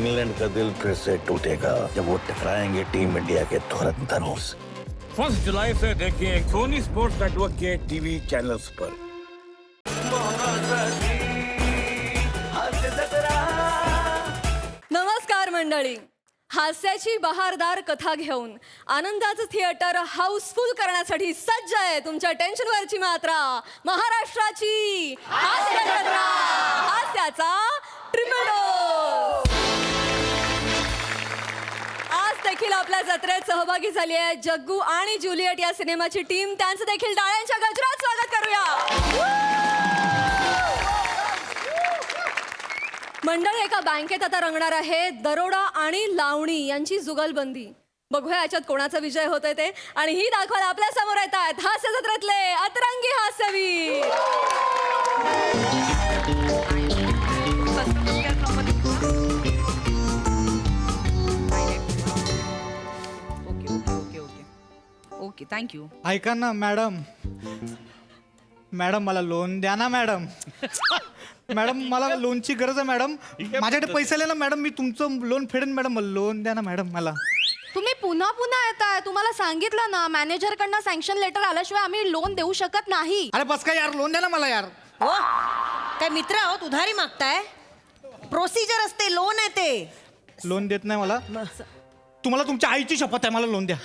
England का दिल फिर से टूटेगा जब वो टकराएंगे टीम इंडिया के धुरंधरों से। 1 जुलाई से देखिए सोनी स्पोर्ट्स नेटवर्क के टीवी चैनल्स पर। नमस्कार मंडळी, हास्याची बहारदार कथा घेऊन आनंदाचं थिएटर हाऊसफुल करण्यासाठी सज्ज आहे तुमच्या टेन्शनवरची मात्रा महाराष्ट्राची हास्य जत्रा, हास्याचा ट्रिपल डोस। आज देखील आपल्या जत्रेत सहभागी झाली आहे जग्गू आणि ज्युलियट या सिनेमाची टीम। त्यांचं देखील टाळ्यांच्या गजरात स्वागत करूया। मंडळ एका बँकेत आता रंगणार आहे दरोडा आणि लावणी यांची जुगलबंदी। बघूया याच्यात कोणाचा विजय होतोय ते, आणि ही दाखवायला आपल्या समोर येत आहेत हास्य जत्रेतले अतरंगी हास्यवीर। Okay thank you. ऐका ना मॅडम, मॅडम मला लोन द्या ना मॅडम। मॅडम मला लोनची गरज आहे मॅडम, माझ्याकडे पैसे आले ना मॅडम, मी तुमचं लोन फेडेन मॅडम, मला लोन द्या ना मॅडम मला। तुम्ही पुन्हा पुन्हा येताय, तुम्हाला सांगितलं ना मॅनेजर कडनं सँक्शन लेटर आल्याशिवाय आम्ही लोन देऊ शकत नाही। अरे बस काय यार, लोन द्या ना मला यार। हो काय मित्र आहोत, उधारी मागताय? प्रोसिजर असते, लोन आहे ते। लोन देत नाही मला, तुम्हाला तुमच्या आईची शपथ आहे, मला लोन द्या।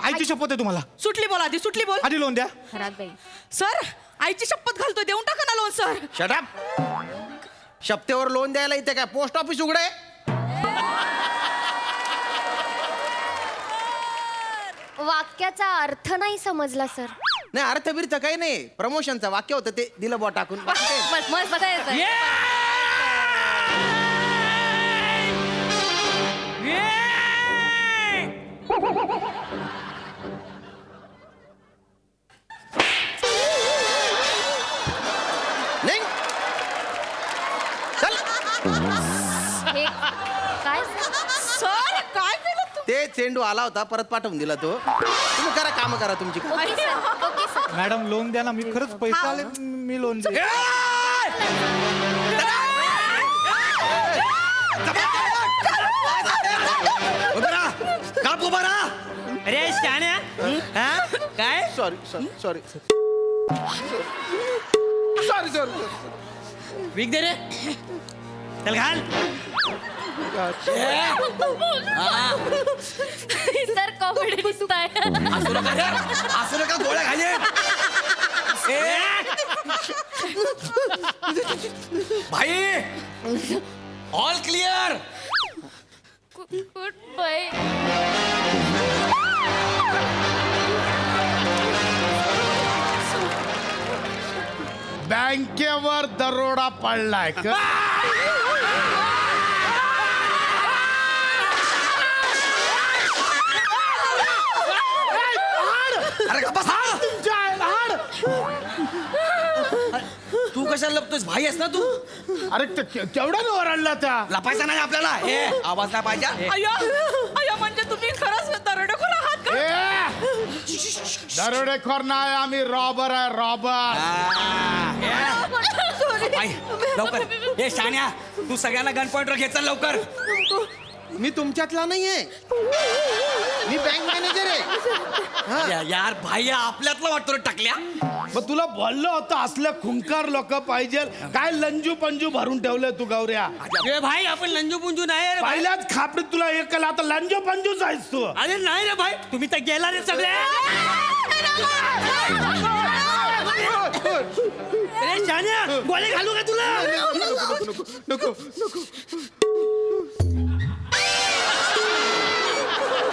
आईची शपथ आहे तुम्हाला। सुटली बोल आधी, सुटली बोल आधी लोन द्या। सर, आईची शपथ घालतोय, देऊन टाका ना लोन सर। Shut up. शपथेवर लोन द्यायला इथे काय पोस्ट ऑफिस उघडे? वाक्याचा अर्थ नाही समजला सर। नाही अर्थ बिर्थ काही नाही, प्रमोशनचं वाक्य होतं ते दिलं बॉ टाकून। मस्त बसायचं। नाही चल। काय सर काय केलं तू? ते चेंडू आला होता, परत पाठवून दिला तो। तुम्ही करा, काम करा तुमची। मॅडम लोन द्या ना, मी खरंच पैसे आले, मी लोन दे। अरे शाण्या, काय sorry sorry sorry sorry sorry. विक दे रे, चल घाल। सर कॉमेडी दिसताय। असं नका, गोळ्या घाले। भाई ऑल क्लिअर। Good bye. बँकेवर दरोडा पडलाय का? अरे बस हा। तुमच्या आईला हाड। तू कशाला लपतोस? भाई आहेस ना तू? अरे केवढ्याने ओरडला त्या? लपायचा नाही आपल्याला। आवाज नाही पाहिजे। अय्या म्हणजे तुम्ही खरंच दरोडेखोर आहात का? दरोडेखोर नाही, आम्ही रॉबर आहे, रॉबर। लवकर हे शाण्या, तू सगळ्यांना गन पॉइंटवर घेत चल लवकर। मी तुमच्यातला नाहीये, मी बँक मॅनेजर आहे। यार भाई आपल्यातला वाटतो रे टाकल्या। मग तुला बोललो होतं असले खुंकार लोक पाहिजे, काय लंजू पंजू भरून ठेवलंय तू गौऱ्या? ए भाई आपण लंजू पुंजू नाही रे भाई। पहिल्याच खापडीत तुला एक केला, आता लंजू पंजूच आहेस तू। अरे नाही रे भाई, तुम्ही तर गेला रे सगळे। अरे शाण्या, गोळी घालू का तुला? नको नको।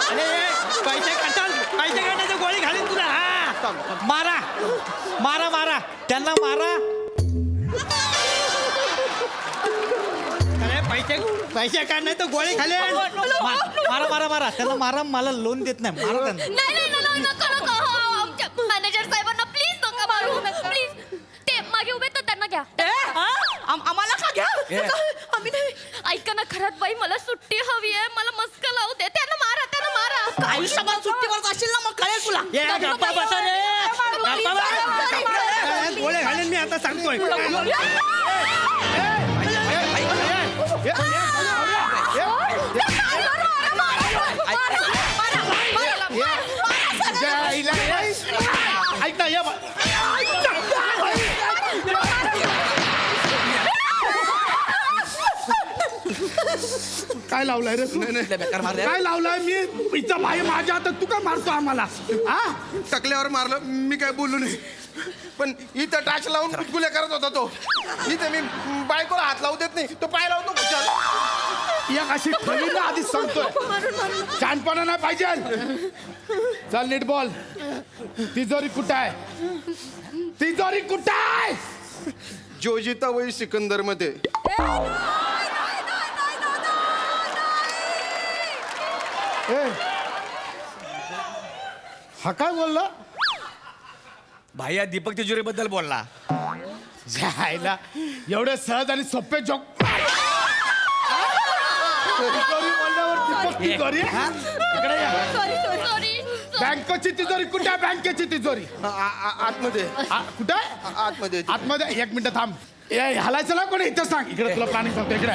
अरे पैसे काढायचं गोळी घालीन तुला। मारा मारा मारा त्यांना मारा। अरे पैसे काढणार तर गोळी घाले। मारा मारा मारा त्यांना मारा, मला लोन देत नाही, मारा त्यांना। नाही आमच्या मॅनेजर साहेबांना प्लीज नका मारू, प्लीज। ते मागे उभे तर त्यांना घ्या। आम्हाला का घ्या? आम्ही नाही। ऐका ना खरात बाई, मला सुट्टी हवी आहे, मला मस्का लावू दे। त्यांना मारा। आयुष्यभर सुट्टीवर जाशील ना, मग कळेल तुला। गप्पा बसा रे, गप्पा बसा। गोळ्या घालेन मी आता सांगतोय। ए काय लावलाय रे तू? लय बेकार मारले. काय लावलाय मी इथं भाई माझ्या हातात तू काय मारतो आम्हाला हा? टकल्यावर मारलं मी काय बोललो नाही पण इथं टाच लावून गुल्या करत होता तो. इथं मी बायकोला हात लावू देत नाही तो पाय लावतो खुशाल. एक अशी ठेवी ना आधीच सांगतोय शहाणपणा नाही पाहिजे. चल नीट बॉल. तिजोरी कुठं आहे? तिजोरी कुठं आहे? जोजिता वही सिकंदर मध्ये. ए, हा काय बोलला? भाई दीपक तिजोरी बद्दल बोलला. जायला एवढे सहज आणि सोपे जोक. तिजोरी बोलल्यावर दीपक तिजोरी? इकडे या. सॉरी बँकेची तिजोरी कुठे आहे? बँकेची तिजोरी आतमध्ये कुठे आहे? आतमध्ये आतमध्ये. एक मिनिट थांब. ए हलायचं ना कोणी इथं सांग. इकडे तुला प्लॅनिंग सांगतो. इकडे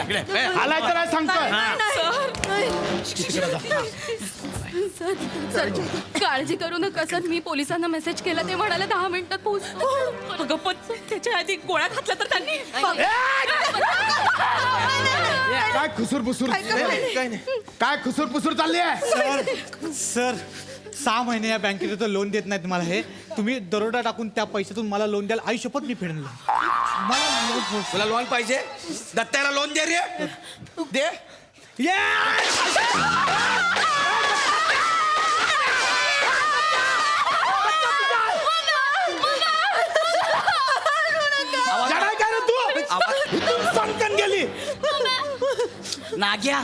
हलायचं नाही सांगतोय. सर काळजी करू नका सर. मी पोलिसांना मेसेज केला ते म्हणाले 10 मिनिटात पोहोचतो. अगं पण त्याच्या आधी गोळ्या घातल्या तर त्यांनी. काय खुसूर पुसूर काय खुसूर पुसूर चालली आहे? सर 6 महिने या बँकेत लोन देत नाहीत मला. हे तुम्ही दरोडा टाकून त्या पैशातून मला लोन द्याल. आई शपथ मी फेडून तुला लोन पाहिजे? दत्ताला लोन दे रे. दे. जडाय काय रे तू? इथून सनकन गेली. नाग्या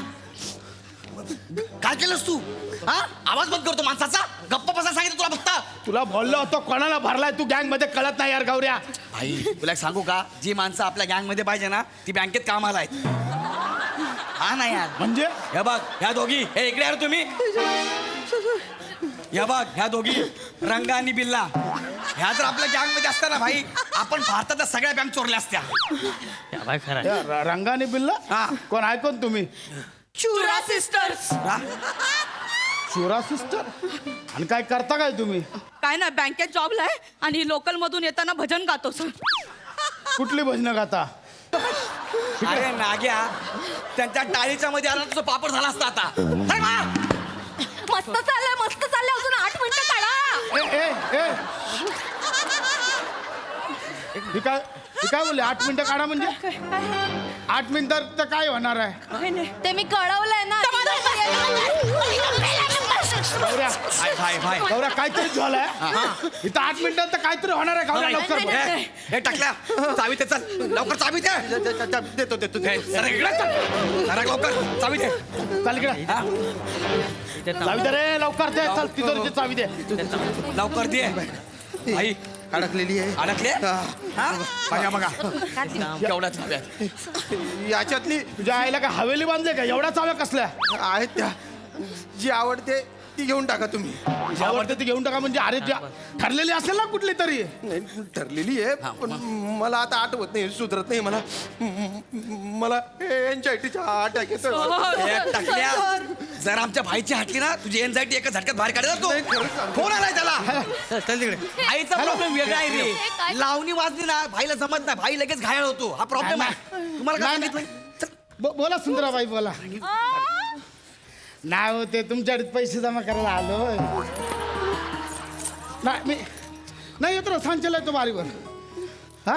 काय केलंस तू? हा आवाज बंद करतो माणसाचा. गप्प बसा सांगितलं तुला बघता. तुला बोललो होतो कोणाला भरलाय तू गँग मध्ये कळत नाही यार गौऱ्या. भाई तुला एक सांगू का? जी माणसं आपल्या गँग मध्ये पाहिजे ना ती बँकेत कामाला आहेत. हा ना यार. म्हणजे हे बघ ह्या दोघी. हे इकडे यार तुम्ही. हे बघ ह्या दोघी रंगा आणि बिल्ला. ह्या जर आपल्या गँग मध्ये असत्या ना भाई आपण भारताच्या सगळ्या बँक चोरल्या असत्या. या रंगाने बिल्ला हा. कोण आहे कोण तुम्ही? चुरा सिस्टर्स. चोरा सिस्टर. आणि काय करता काय तुम्ही? काय ना बँकेत जॉबला आहे आणि लोकल मधून येताना भजन गातो सर. कुठली भजनं गाता? अरे नाग्या त्यांच्या टाळीच्या मध्ये आला तुझं पापड झाला असता आता. चल बा. मस्त चाललंय अजून 8 मिनिटं काढा. ए ए ए ही काय बोलले? 8 मिनिटं काढा म्हणजे 8 मिनिटात तर काय होणार आहे? ते मी कळवलंय ना. गौऱ्या भाई भाई गौऱ्या काहीतरी झालंय इथं. 8 मिनिटात तर काहीतरी होणार आहे. गौऱ्या लवकर बोल. हे टाकल्या चावी ते. चल लवकर चावी दे. देतो जरा इकडे चल. जरा लवकर चावी दे. चाल इकडे. चावी दे रे लवकर दे. चल तिजोरीची चावी दे. लवकर दे. आई अडकलेली आहे. अडकले. हा बघा बघा केवढ्या चाव्या याच्यातली तुझ्या आईला काय हवेली बांधले का? एवढ्या चाव्या कसल्या आहेत त्या. जी आवडते ती घेऊन टाका तुम्ही. आवडते ती घेऊन टाका म्हणजे? अरे ज्या ठरलेली असेल ना कुठली तरी. नाही ठरलेली आहे पण मला आता आठवत नाही. सुधरत नाही मला. मला एन्झायटीचा अटॅक येतो. टाकल्या जर आमच्या भाईची हटली ना तुझी एन्झायटी एका झटक्यात बाहेर काढला तो. नाही, खरंच सांगतो. कोण आलाय त्याला? चल तिकडे. आईचा प्रॉब्लेम वेगळा आहे रे. लावणी वाजली ना भाईला जमत नाही. भाई लगेच घायल होतो. हा प्रॉब्लेम आहे. तुम्हाला काय सांगितलं? बोला सुंदराबाई बोला. नाही होते तुमच्याकडे पैसे जमा करायला आलो. नाही मी नाही येतो सांचल येतो बारीवर. हा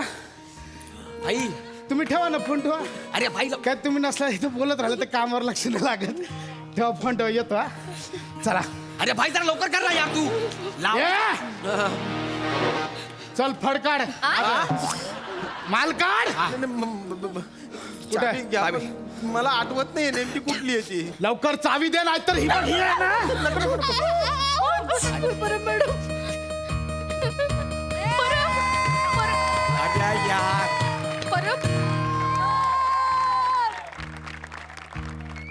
भाई तुम्ही ठेवा ना फोन ठेवा. अरे भाई काय तुम्ही नसला इथं बोलत राहिलं तर कामावर लक्ष नाही लागत. ठेवा फोन ठेवा येतो. हा चला. अरे भाई जरा लवकर कर ना यार तू. लाव. ये. चल फड काढ. माल काढ. चावी घ्या, पण मला आठवत नाही नेमकी कुठली आहे ती. लवकर चावी दे नाही तर ही पण ही आहे ना. अरे यार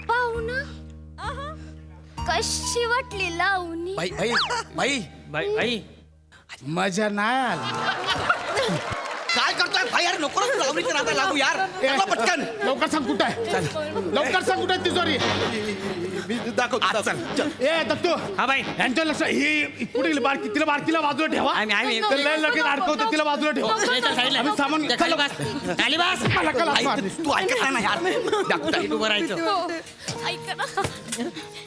पाहुणा कशी वाटली लावणी? भाई भाई भाई भाई भाई मजा नाही आली. काय करतोय भाई? यार नको ना लावणीच्या नादाला लागू यार. चला पटकन लवकर सांग कुठं आहे? लवकर सांग कुठं आहे तिजोरी? मी दाखवतो आज चल. चल. ए दत्तू हा बाई. यांच्या लक्ष ही कुठे गेली बारकी तिला बारकीला बाजूला ठेवा आम्ही तर लय लगेच अडकवतो तिला बाजूला ठेवा आम्ही सामान चल. मला कला मारली. तू ऐकत नाही ना यार डॉक्टर उभं राहायचं. ऐका ना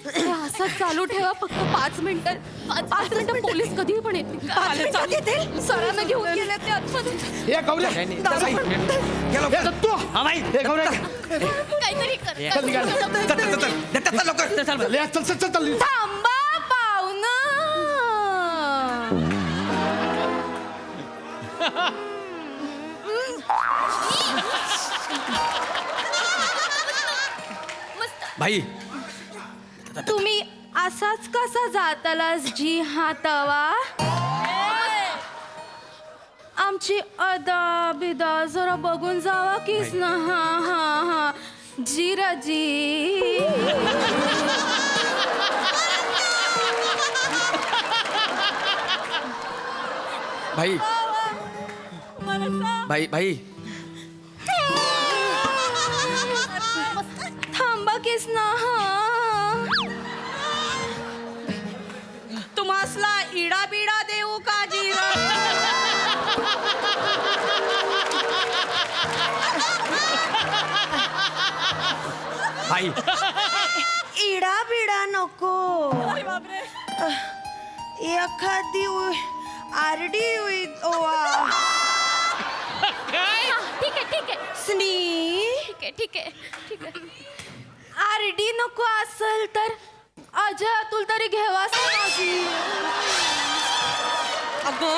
हे असंच चालू ठेवा फक्त 5 मिनिटं 5 मिनिटं पोलीस कधी पण येतील सरांना घेऊन गेले ते आतमध्ये ए गौऱ्या गेलो. ए दत्तू हा बाई. ए गौऱ्या काहीतरी कर चल निघाल. चल लवकर चल. ले, चल चल चल चल थांबा पाहुणा भाई तुम्ही असाच कसा जातालास जी हातावा आमची अदा बिदा जरा बघून जावा कीच ना हा हा हा जीराजी भाई भाई भाई थांबा कीच ना हा तुम्हासला इडा बिडा देऊ का जीरा भाई इडा बिडा नको एखादी आरडी ओवा ठीक आहे स्नी ठीक आहे आरडी नको असेल तर अजय अतुल तरी घेवास माझी अगं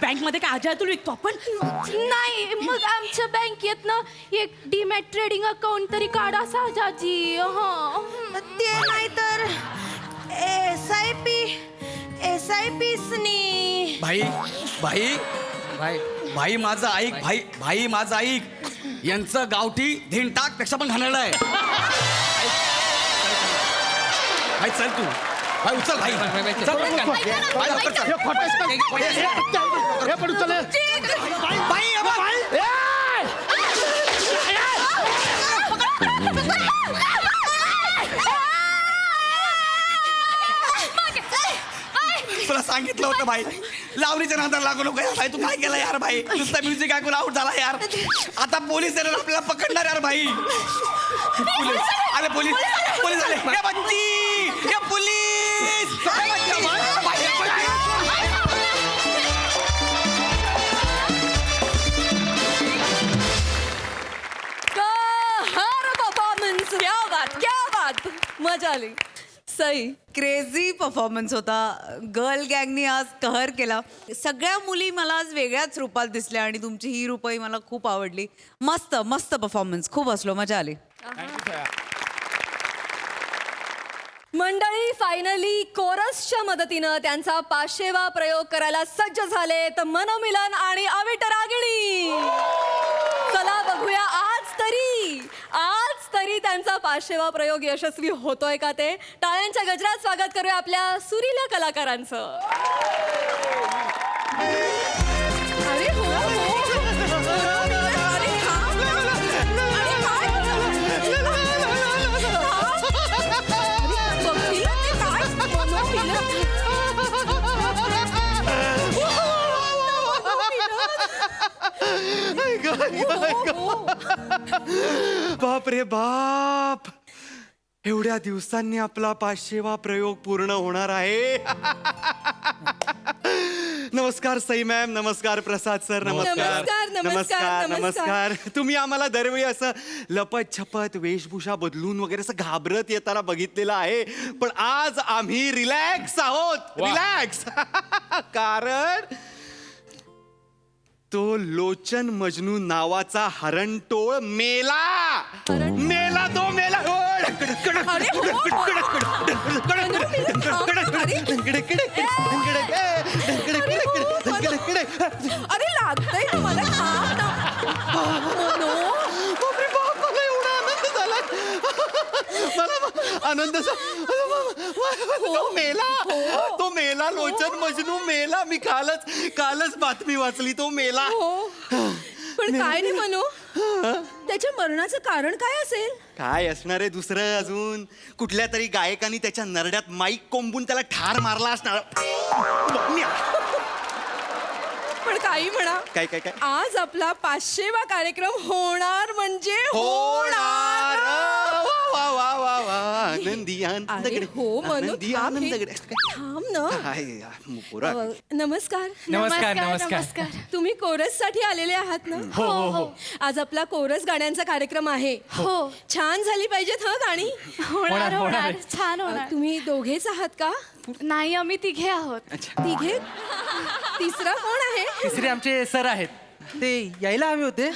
बँक मध्ये काय अजय तुला विकतो आपण नाही मग आमच्या बँकेतनं एक डीमॅट ट्रेडिंग अकाउंट तरी काढा साजाजी ते नाही तर SIP स्नी भाई भाई भाई भाई माझं ऐक भाई माझं ऐक यांचं गावठी धिंटाक पेक्षा पण घाणेरडं आहे. भाई चल तू भाई उचल भाई चल पटकन. भाई लवकर चल. हे पडू चल भाई अबा, भाई तुला सांगितलं होतं भाई लावणीच्या नादाला लागू नको यार भाई. तू काय केलं यार भाई नुसतं म्युझिक ऐकून आउट झाला यार. आता पोलीस येणार आपल्याला पकडणार यार भाई. पोलीस आले पोलीस आले ये बच्ची ये पोलीस परफॉर्मन्स क्या बात मजा आली सई क्रेझी परफॉर्मन्स होता. गर्ल गँगनी आज कहर केला. सगळ्या मुली मला आज वेगळ्याच रूपात दिसल्या आणि तुमची ही रूपही मला खूप आवडली. मस्त मस्त परफॉर्मन्स खूप हसलो मजा आली. मंडळी फायनली कोरसच्या मदतीनं त्यांचा 500वा प्रयोग करायला सज्ज झाले तर मनोमिलन आणि अविट रागिणी. चला बघूया आज तरी त्यांचा 500वा प्रयोग यशस्वी होतोय का ते. टाळ्यांच्या गजरात स्वागत करूया आपल्या सुरीला कलाकारांचं. अरे हो अरे थांब. अरे काय? बघतील ना ते काय? बाप रे बाप एवढ्या दिवसांनी आपला 500वा प्रयोग पूर्ण होणार आहे. नमस्कार सई मॅम, नमस्कार प्रसाद सर, नमस्कार. नमस्कार. तुम्ही आम्हाला दरवेळी असं लपत छपत वेशभूषा बदलून वगैरे असं घाबरत येताना बघितलेलं आहे, पण आज आम्ही रिलॅक्स आहोत. रिलॅक्स कारण तो लोचन मजनू नावाचा हरणटोळ मेला. तो मेला. अरे लागतंय तुम्हाला आनंद तो मेला लोचन मजनू मेला. मी कालच बातमी वाचली तो मेला. पण काय नाही म्हणू त्याच्या मरणाचं कारण काय असेल? काय असणार आहे दुसरं अजून? कुठल्या तरी गायकाने त्याच्या नरड्यात माईक कोंबून त्याला ठार मारला असणार. पण काही म्हणा, काय काय काय आज आपला 500वा कार्यक्रम होणार म्हणजे होणार. वा वा वा वा आनंदी अरे आनंदगडे. हो मनू, आनंदी थांब हे. आनंदगडे. थांब ना. हाय, मुकुरा. नमस्कार. नमस्कार. तुम्ही कोरस साठी आलेले आहात ना? हो. आज आपला कोरस गाण्यांचा कार्यक्रम आहे. हो. छान झाली पाहिजेत हं गाणी. होणार छान होणार. तुम्ही दोघेच आहात का? नाही, आम्ही तिघे आहोत. तिघे? तिसरा कोण आहे? तिसरे आमचे सर आहेत, ते यायला हवे होते.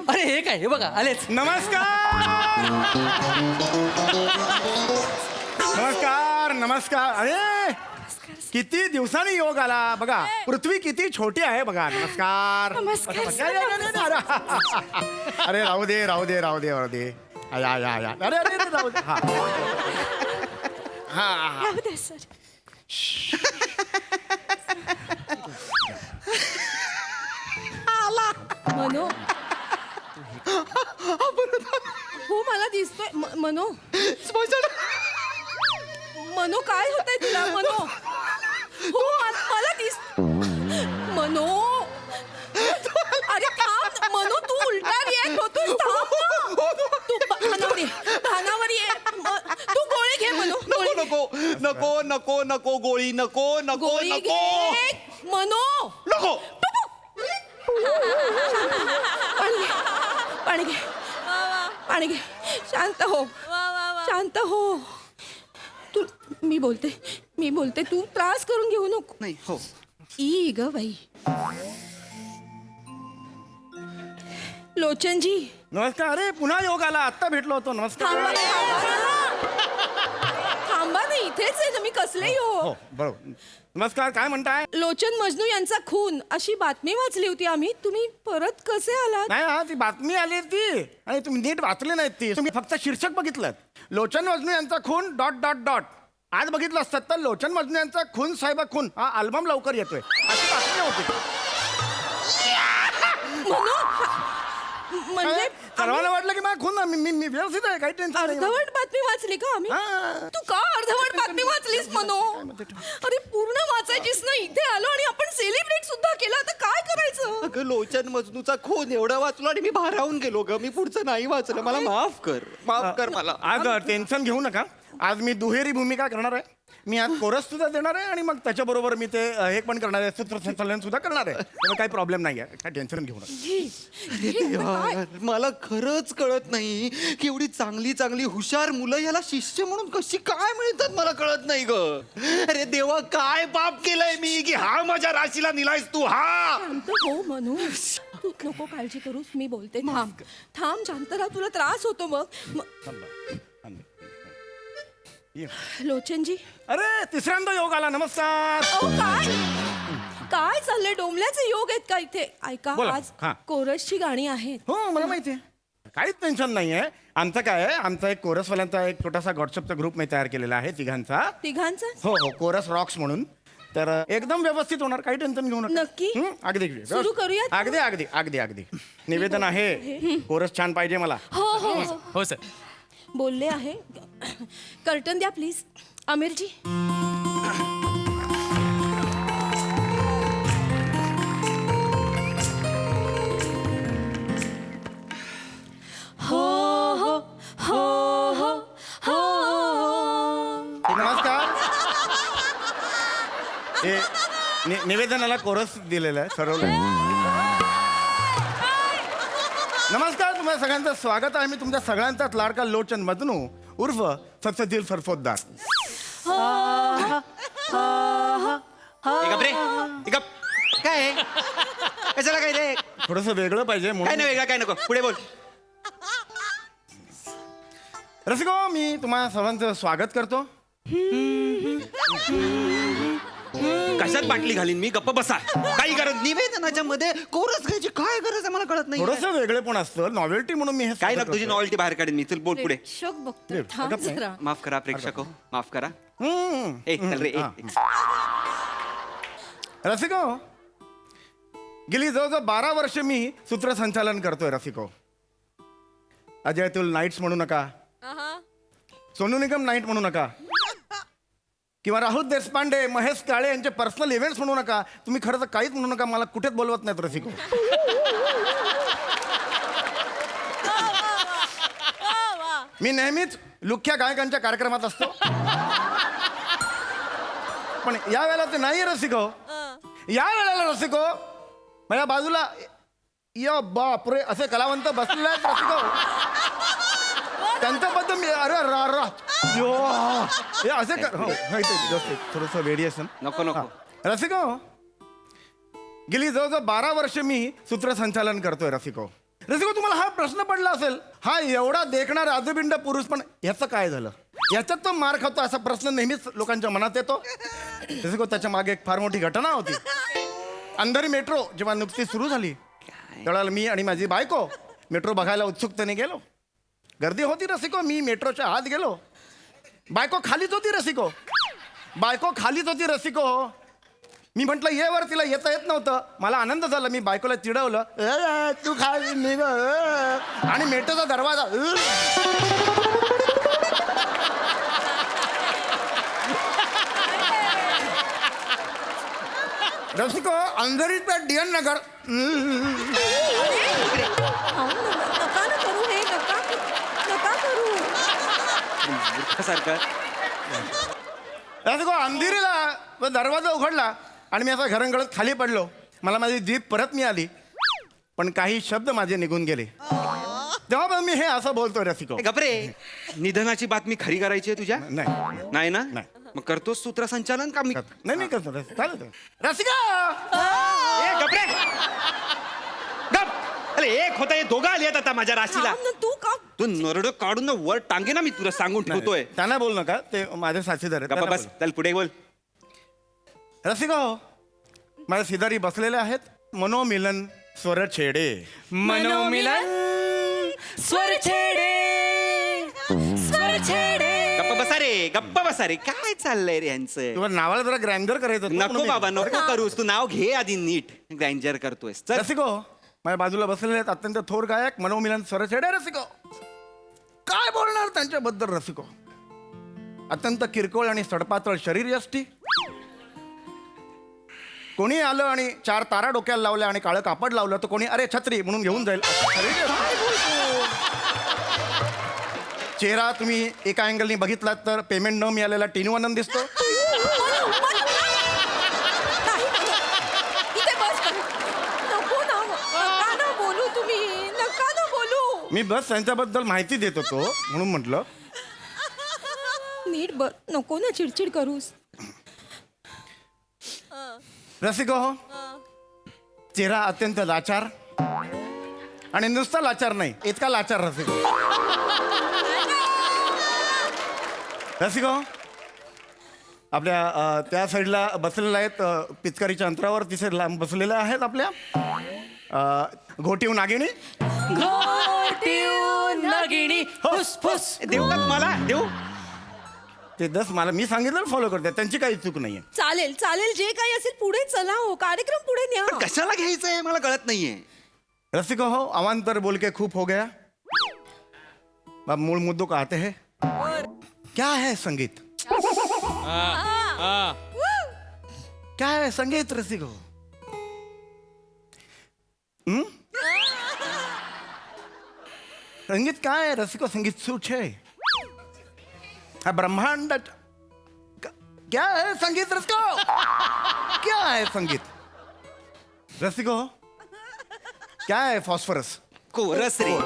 अरे हे काय, हे बघा आलेच. नमस्कार. अरे किती दिवसांनी योग आला बघा. पृथ्वी किती छोटी आहे बघा. नमस्कार. अरे राहू दे. या. अरे राहू दे. हा. राहू दे सर. मनो. हो मला दिसतोय मनो. मनो काय होतंय तुला मनो? हो मला दिस मनो. अरे थांब मनो, तू उलटा रिॲक्ट होतोय. तू भानावर ये. तू गोळी घे मनो. नको गोळी नको गोळी घे मनो. नको. पाणी घे. शांत हो. तू मी बोलते तू त्रास करून घेऊ नको. नाही. हो. ई ग बाई. लोचनजी नमस्कार. अरे पुन्हा योग आला. आत्ता भेटलो होतो. नमस्कार. थांबा ना, इथेच आहे ना मी. कसले हो बरोबर. नमस्कार. काय म्हणताय? लोचन मजनू यांचा खून अशी बातमी वाचली होती आम्ही. तुम्ही परत कसे आलात? नाही ती बातमी आली ती आणि तुम्ही नीट वाचली नाहीत ती. तुम्ही फक्त शीर्षक बघितलं. लोचन मजनू यांचा खून ... आज बघितलं असतात तर लोचन मजनू यांचा खून साहेबा खून हा अल्बम लवकर येतोय अशी बातमी होती. म्हणजे सर्वांना वाटलं की माझा खून मी व्यवस्थित आहे. काही टेन्शन नाही. अर्धवट बातमी वाचली का आम्ही? तू का अर्धवट बातमी वाचलीस मनो? अरे पूर्ण वाचायचीस ना. इथे आलो आणि आपण सेलिब्रेट सुद्धा केलं. आता काय करायचं? अगं लोचन मजनूचा खून एवढा वाचलो आणि मी भारावून गेलो ग. मी पुढचं नाही वाचलं. मला माफ कर मला. आज टेन्शन घेऊ नका. आज मी दुहेरी भूमिका करणार आहे. मी आज कोरस सुद्धा देणार आहे आणि मग त्याच्याबरोबर मी ते हे पण करणार आहे. सूत्रसंचालन सुद्धा करणार आहे. त्यामुळे काही प्रॉब्लेम नाही आहे. काय टेन्शन घेऊ नका. यार, मला खरंच कळत नाही की एवढी चांगली हुशार मुलं याला शिष्य म्हणून कशी काय मिळतात. मला कळत नाही ग. अरे देवा, काय पाप केलंय मी की हा माझ्या राशीला निलायस तू. हा हो मनू, तू नको काळजी करूस. मी बोलते. थांब शांत राहा. तुला त्रास होतो मग. लोचनजी. अरे तिसऱ्यांदा योग आला. नमस्कार. काय चाललंय? डोंबल्याचे योग आहेत का इथे? ऐका, आज कोरसची गाणी आहेत. हो मला माहिती आहे. काहीच टेन्शन नाही आहे. आमचं काय आहे, आमचा एक कोरसवाल्यांचा एक छोटासा व्हॉट्सअपचा ग्रुप मी तयार केलेला आहे. तिघांचा. हो कोरस रॉक्स म्हणून. तर एकदम व्यवस्थित होणार. काही टेन्शन घेऊ नका. नक्की? अगदी सुरू करूया. अगदी निवेदन आहे. कोरस छान पाहिजे मला. हो सर. बोलले आहे. कर्टन द्या प्लीज. आमिरजी. नमस्कार. निवेदनाला कोरस दिलेलं आहे ठरवलं. नमस्कार. तुम्हाला सगळ्यांचं स्वागत आहे. मी तुमच्या सगळ्यांचाच लाडका लोचन मजनू उर्फ सत्सजील सरफोतदार. काय कशाला काय रे? थोडस वेगळं पाहिजे काय नाही वेगळं काय नको. पुढे बोल. रसिको, मी तुम्हाला सर्वांचं स्वागत करतो. कशात बाटली घालीन मी? गप्प बसा. काही गरज निवेदनाच्या मध्ये कोरस घ्यायची काय गरज आहे मला कळत नाही. थोडस वेगळे पण असतं. नॉवेल्टी म्हणून मी हे काय ना तुझी नॉवेल्टी बाहेर काढीन मी. चल बोल पुढे. माफ करा प्रेक्षक, माफ करा. चल रे. रसिको, गेली जवळजवळ 12 वर्ष मी सूत्रसंचालन करतोय. रसिको, अजय अतुल नाईट्स म्हणू नका, सोनू निगम नाईट म्हणू नका, किंवा राहुल देशपांडे, महेश काळे यांचे पर्सनल इव्हेंट्स म्हणू नका. तुम्ही खरं तर काहीच म्हणू नका, मला कुठेच बोलवत नाहीत रसिको. मी नेहमीच लुख्या गायकांच्या कार्यक्रमात असतो, पण या वेळेला ते नाही रसिको. या वेळेला रसिको माझ्या बाजूला या बापरे असे कलावंत बसलेले आहेत रसिको. त्यांच्याबद्दल मी अरे रा रा यो हे असे थोडंसं व्हेरिएशन नको नको. रसिको गेली जवळजवळ 12 वर्ष मी सूत्रसंचालन करतोय रसिको. रसिको तुम्हाला हा प्रश्न पडला असेल, हा एवढा देखणारा आजबिंड पुरुष पण ह्याचं काय झालं, याच्यात तो मार खातो असा प्रश्न नेहमीच लोकांच्या मनात येतो. रसिको त्याच्या मागे एक फार मोठी घटना होती. अंधेरी मेट्रो जेव्हा नुकतीच सुरू झाली त्यावेळेला मी आणि माझी बायको मेट्रो बघायला उत्सुकतेने गेलो. गर्दी होती रसिको. मी मेट्रोच्या आत गेलो, बायको खालीच होती रसिको. मी म्हटलं ये वर, तिला येता येत नव्हतं. मला आनंद झाला, मी बायकोला चिडवलं, तू खाली निघ, आणि मेट्रोचा दरवाजा रसिको अंधेरी पेठ DN नगर. नका ना करू हे, नका करू. सारखं रसिको अंधेरीला दरवाजा उघडला आणि मी असा घरंगळत खाली पडलो. मला माझी जीभ परत मिळाली, पण काही शब्द माझे निघून गेले. तेव्हा मी हे असं बोलतोय रसिको. गपरे, निधनाची बातमी खरी करायची आहे तुझ्या? नाही ना? मग करतोस सूत्रसंचालन का? मी नाही करतो रसिका. गपरे गप. अरे एक होता, हे दोघं आले आहेत आता माझ्या राशीला. तू नरड काढून ना वर टांगे ना, मी तुला सांगून ठेवतोय. त्यांना बोल नका, ते माझे साथीदार आहेत. गप्पा बस, चल पुढे बोल. रसिका माझ्या शेजारी बसलेले आहेत मनोमिलन स्वरछेडे. मनोमिलन स्वरछेडे. गप्पा बसा रे, काय चाललंय रे यांचं? तुला नावाला जरा ग्रँडर करायचं. नको बाबा, नको करूस. तू नाव घे आधी नीट. ग्रँजर करतोयस. रसिको माझ्या बाजूला बसलेले आहेत अत्यंत थोर गायक मनोमिलन स्वरछेडे. रसिको काय बोलणार त्यांच्याबद्दल रसिको. अत्यंत किरकोळ आणि सडपातळ शरीर यष्टी. कोणी आलं आणि 4 तारा डोक्याला लावल्या आणि काळं कापड लावलं तर कोणी अरे छत्री म्हणून घेऊन जाईल. चेहरा तुम्ही एका अँगलनी बघितलात तर पेमेंट न मिळालेला टीनू आनंद दिसतो. मी बस त्यांच्याबद्दल माहिती देत होतो म्हणून म्हटलं. नीट बस, नको ना चिडचिड करूस. रसिको चेहरा अत्यंत लाचार, आणि नुसता लाचार नाही, इतका लाचार रसिको. आपल्या त्या साईडला बसलेल्या आहेत पिचकारीच्या अंतरावर, तिथे लांब बसलेल्या आहेत आपल्या घोटीव नागिणी. देऊ का तुम्हाला? देऊ ते मला मी सांगितलं फॉलो करते, त्यांची काही चूक नाहीये. चालेल चालेल, जे काही असेल पुढे चला हो, कार्यक्रम पुढे न्या. कशाला घ्यायचंय मला कळत नाहीये. रसिको हो अवान्तर बोल के खूप हो गया. अब मूल मुद्दों का आते हैं. क्या है संगीत? क्या है संगीत रसिको? संगीत काय आहे रसिको? संगीत सूच है, हा ब्रह्मांड. क्या है संगीत रसिको? क्या है संगीत रसिको? क्या है फॉस्फरस? कोरस रे.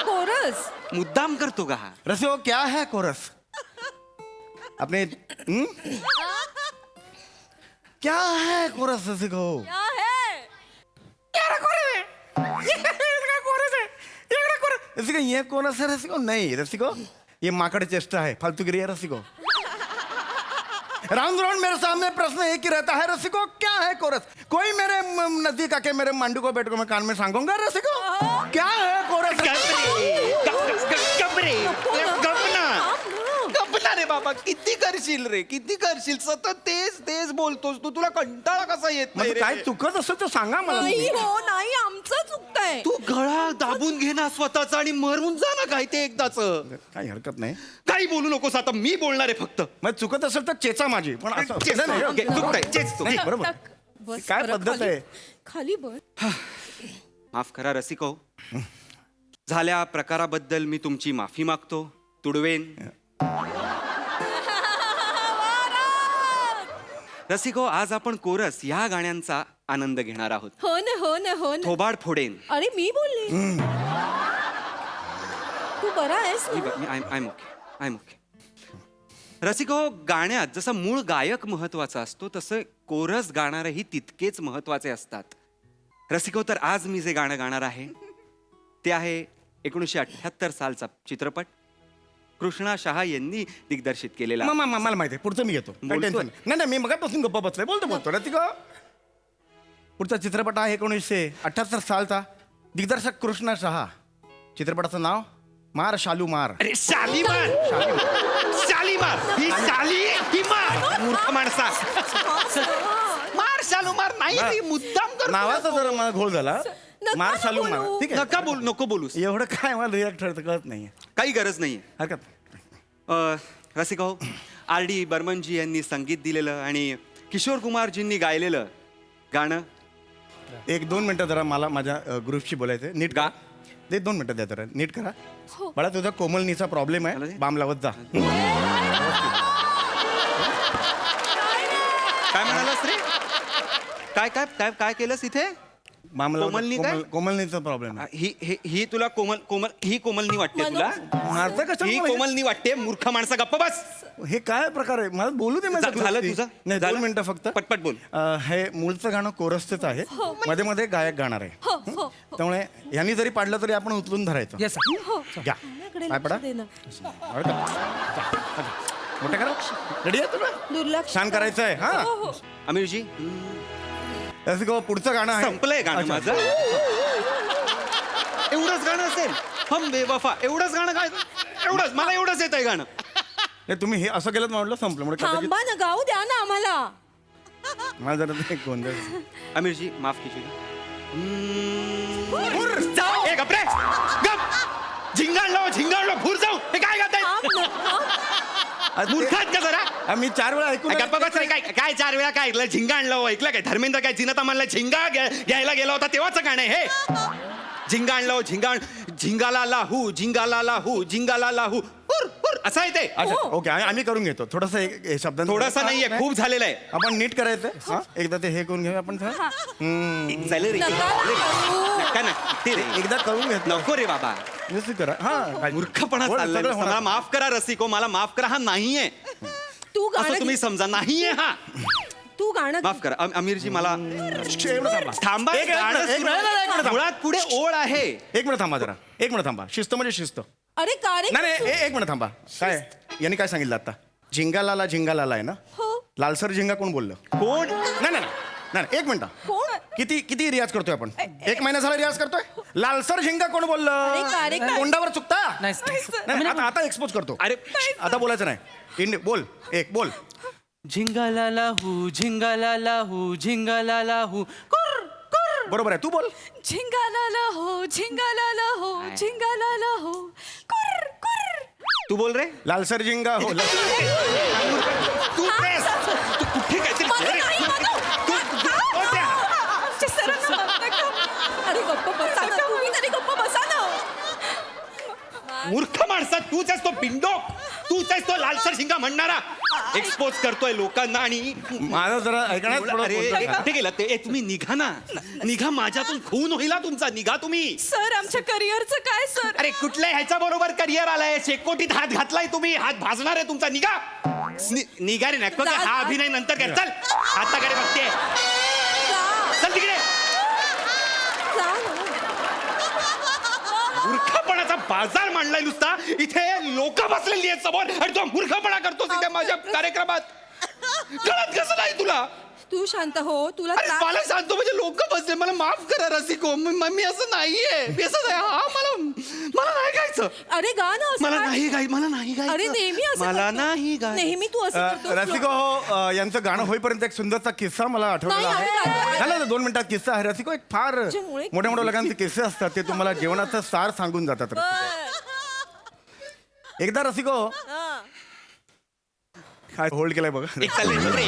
कोरस मुद्दाम करतो का हा? रसिको क्या है कोरस? अपने क्या है कोरस रसिको? रसिको ये कोरस है रसिको? नहीं रसिको, ये माकड़ चेष्टा है, फालतूगिरी है रसिको. राउंड राउंड मेरे सामने प्रश्न एक ही रहता है रसिको, क्या है कोरस? कोई मेरे नजदीक आके मेरे मांडू को बैठ को मैं कान में सांगूंगा रसिको, क्या है कोरस? गपना रे बाबा किती करशील रे, किती करशील? सतत तेच तेच बोलतोस तू. तुला कंटाळा कसा येत नाही म्हणजे रे? काय चुकत असं तर सांगा मला नाही तुम्ही. हो नाही आमचं चुकतंय. तू गळा दाबून घे ना स्वतःचा आणि मरून जा ना काय ते एकदाच. काही हरकत नाही. काही बोलू नकोस आता, मी बोलणार आहे फक्त. मग चुकत असेल तर चेचा माझी पण असं चेच नाही, तू. नाही, चुकतंय, चेच तू. नाही, बरोबर. बस काय बरं, पद्धत खाली- आहे? खाली बस. माफ करा रसिको, झाल्या प्रकाराबद्दल मी तुमची माफी मागतो. तुडवेन. रसिको, आज आपण कोरस या गाण्यांचा आनंद घेणार आहोत. हो ना हो ना हो ना. थोबाड फोडेन. अरे मी बोलली. तू बरा आहेस ना? I am okay. रसिको, गाण्यात जसं मूळ गायक महत्वाचा असतो तसं कोरस गाणारही तितकेच महत्वाचे असतात. रसिको, तर आज मी जे गाणं गाणार आहे ते आहे 1978 सालचा चित्रपट, कृष्णा शहा यांनी दिग्दर्शित केलेला. मला माहिती आहे पुढचं मी घेतो. काही बोलतोय. टेन्शन नाही. नाही मी मगापासून गप्पा बसलोय. बोलतो रतिका. पुढचा चित्रपट आहे 1978 सालचा, दिग्दर्शक कृष्णा शहा. चित्रपटाचं नाव मार शालू मार. अरे शालीमार, शालीमार, ही शाली ही मार. मूर्ख माणसा. मार शालूमार नाही, ती मुद्दाम करतो. नावाचा जरा मला घोळ झाला. मार शालू मार. ठीक आहे. नका बोल, नको बोलूस. एवढं काय मला रिॲक्ट कळत नाही. काही गरज नाहीये. हरकत. रसिको, R.D. बर्मनजी यांनी संगीत दिलेलं आणि किशोर कुमारजींनी गायलेलं गाणं. 1-2 मिनिटं जरा मला माझ्या ग्रुपशी बोलायचंय. नीट गा. ते 2 मिनिटं द्या जरा. नीट करा. बाळा तुझा कोमलनीचा प्रॉब्लेम आहे. बाम लावत जा. काय म्हणालास रे? काय काय काय काय केलंस इथे? बाम लावत जा. कोमलनी काय? कोमलनीचा प्रॉब्लेम आहे. ही तुला ही कोमलनी वाटते तुला? मारतं कशाला ही मला? कोमलनी वाटते? मूर्ख माणसा गप्प बस. हे काय प्रकार आहे? मला बोलू दे. माझ्या झालं गोष्टी. तुझं? नाही 2 मिनिटं फक्त. पटपट बोल. हे मूळचं गाणं कोरसचंच आहे. मध्ये मध्ये गायक गाणार आहे. हो हो. त्यामुळे यांनी जरी पाडलं तरी आपण उचलून धरायचं. हो. घ्या. माझ्याकडे पाय पडा. लक्ष दे ना. मोठे करा. रेडी आहे तुला? दुर्लक्ष. छान करायचं आहे. हा हो हो. अमीरजी, रसिको, पुढचं गाणं आहे. संपलंय गाणं अच्छा. माझं. एवढंच गाणं असेल? हम बेवफा एवढंच गाणं काय? एवढंच मला एवढंच येत आहे गाणं. नाही, तुम्ही हे असं केलं म्हटलं संपलं. म्हणजे कदाचित थांबा ना, गाऊ द्या ना आम्हाला. मला जरा ते गोंधळ. अमीरजी माफ कीजिएगा. ए गप रे, गप. झिंगाळलो भूर जाऊ. हे काय गाताय? मूर्ख आहेत का जरा? मी 4 वेळा ऐकून गप्पा बस रे. काय 4 वेळा काय ऐकलं? झिंगा आणलं ऐकलं काय? धर्मेंद्र काय जिनता म्हणला झिंगा घ्यायला गेला होता तेव्हाच गाणं आहे हे. झिंगा आणलं झिंगाला लाहू झिंगाला लाहू झिंगाला लाहू असं आहे ते. अच्छा ओके आम्ही करून घेतो. थोडंसं शब्द थोडासा नाहीये, खूप झालेलं आहे. आपण नीट करायचं. हा एकदा ते हे करून घेऊया आपण. चालेल रे. नका ना ते रे. एकदा करून घेत नको रे बाबा. करा. हा मूर्खपणा चाललाय. मला माफ करा रसिको, मला माफ करा. हा नाहीये तू असं गाणं तुम्ही समजा. नाहीये हा. तू गाणं माफ करा अमीरजी मला. थांबा. एक मिनिट. मुळात पुढे ओळ आहे. 1 मिनिट थांबा जरा. 1 मिनिट थांबा. शिस्त म्हणजे शिस्त. अरे का रे? नाही 1 मिनिट थांबा. काय यांनी काय सांगितलं आता? झिंगालाला आहे ना? हो. लालसर झिंगा कोण बोललं? कोण? नाही 1 मिनिट. कोण? किती रियाज करतोय आपण? 1 महिना झाला रियाज करतोय. लालसर झिंगा कोण बोललं? अरे का? तोंडावर चुकता. नाही, आता एक्सपोज करतो. अरे आता बोलायचं नाही. बोल. बोल. झिंगाला लाहू झिंगाला लाहू झिंगाला लाहू. बरोबर आहे. तू बोल. झिंगाला हो झिंगाला हो झिंगाला हो कुर कुर. तू बोल रे. लालसर झिंगा हो. तू प्रेस. तू कुठे काय? अरे गप्प बसा ना, तुम्ही तरी गप्प बसा ना. मूर्ख माणसा तूच आहेस तो बिंडोक. तूच आहेस तो लालसर झिंगा म्हणणारा. एक्सपोज करतोय लोकांना. आणि माझं जरा ऐकण्यात अरे कुठे गेला ते? ए, तुम्ही निघा ना. निघा. माझ्यातून खून होईल तुमचा. निघा तुम्ही. सर आमच्या करिअरचं काय सर? अरे कुठल्या ह्याच्या बरोबर करिअर आलाय? शेकोटीत हात घातलाय तुम्ही. हात भाजणार आहे तुमचा. निघा. निघा रे. नको ते हा अभिनय नंतर कर. चल हाताकडे बघते. चल तिकडे. मूर्खपणाचा बाजार मांडलाय नुसता. इथे लोक बसलेली आहेत समोर आणि तो मूर्खपणा करतोस इथे माझ्या कार्यक्रमात. कळत कसं नाही तुला? तू शांत हो. तुला अरे मला सांगतो म्हणजे लोक बसले मला माफ करा रसिको मी असं नाहीये मी असं नाही हा मला नाही गायचं. अरे गा ना असं मला काय? नाही गायचं. अरे नेहमी असं मला करतो. नाही गाय नेहमी तू असं करतो. रसिको हो यांचं गाणं होईपर्यंत एक सुंदरचा किस्सा मला आठवलेला नाही, आहे. नाही. झालं ना 2 मिनिटात किस्सा आहे रसिको. एक फार त्याच्यामुळे- मोठ्या मोठ्या लोकांचे किस्से असतात ते तुम्हाला जेवणाचं सार सांगून जातात रसिको. एकदा रसिको काय होल्ड केलाय बघा. एक चाललंय रे.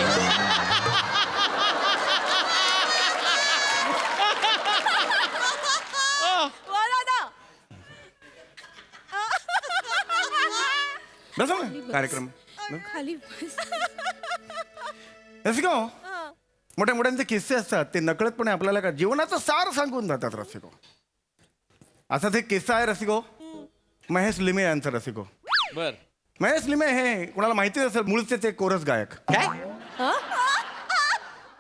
बसा ना, कार्यक्रम खाली बस. रसिको मोठ्या मोठ्यांचे किस्से असतात ते नकळतपणे आपल्याला का जीवनाचं सार सांगून जातात रसिको. असाच एक किस्सा आहे रसिको महेश लिमे यांचा रसिको. बर महेश लिमे हे कोणाला माहिती असेल मूळचे ते कोरस गायक. काय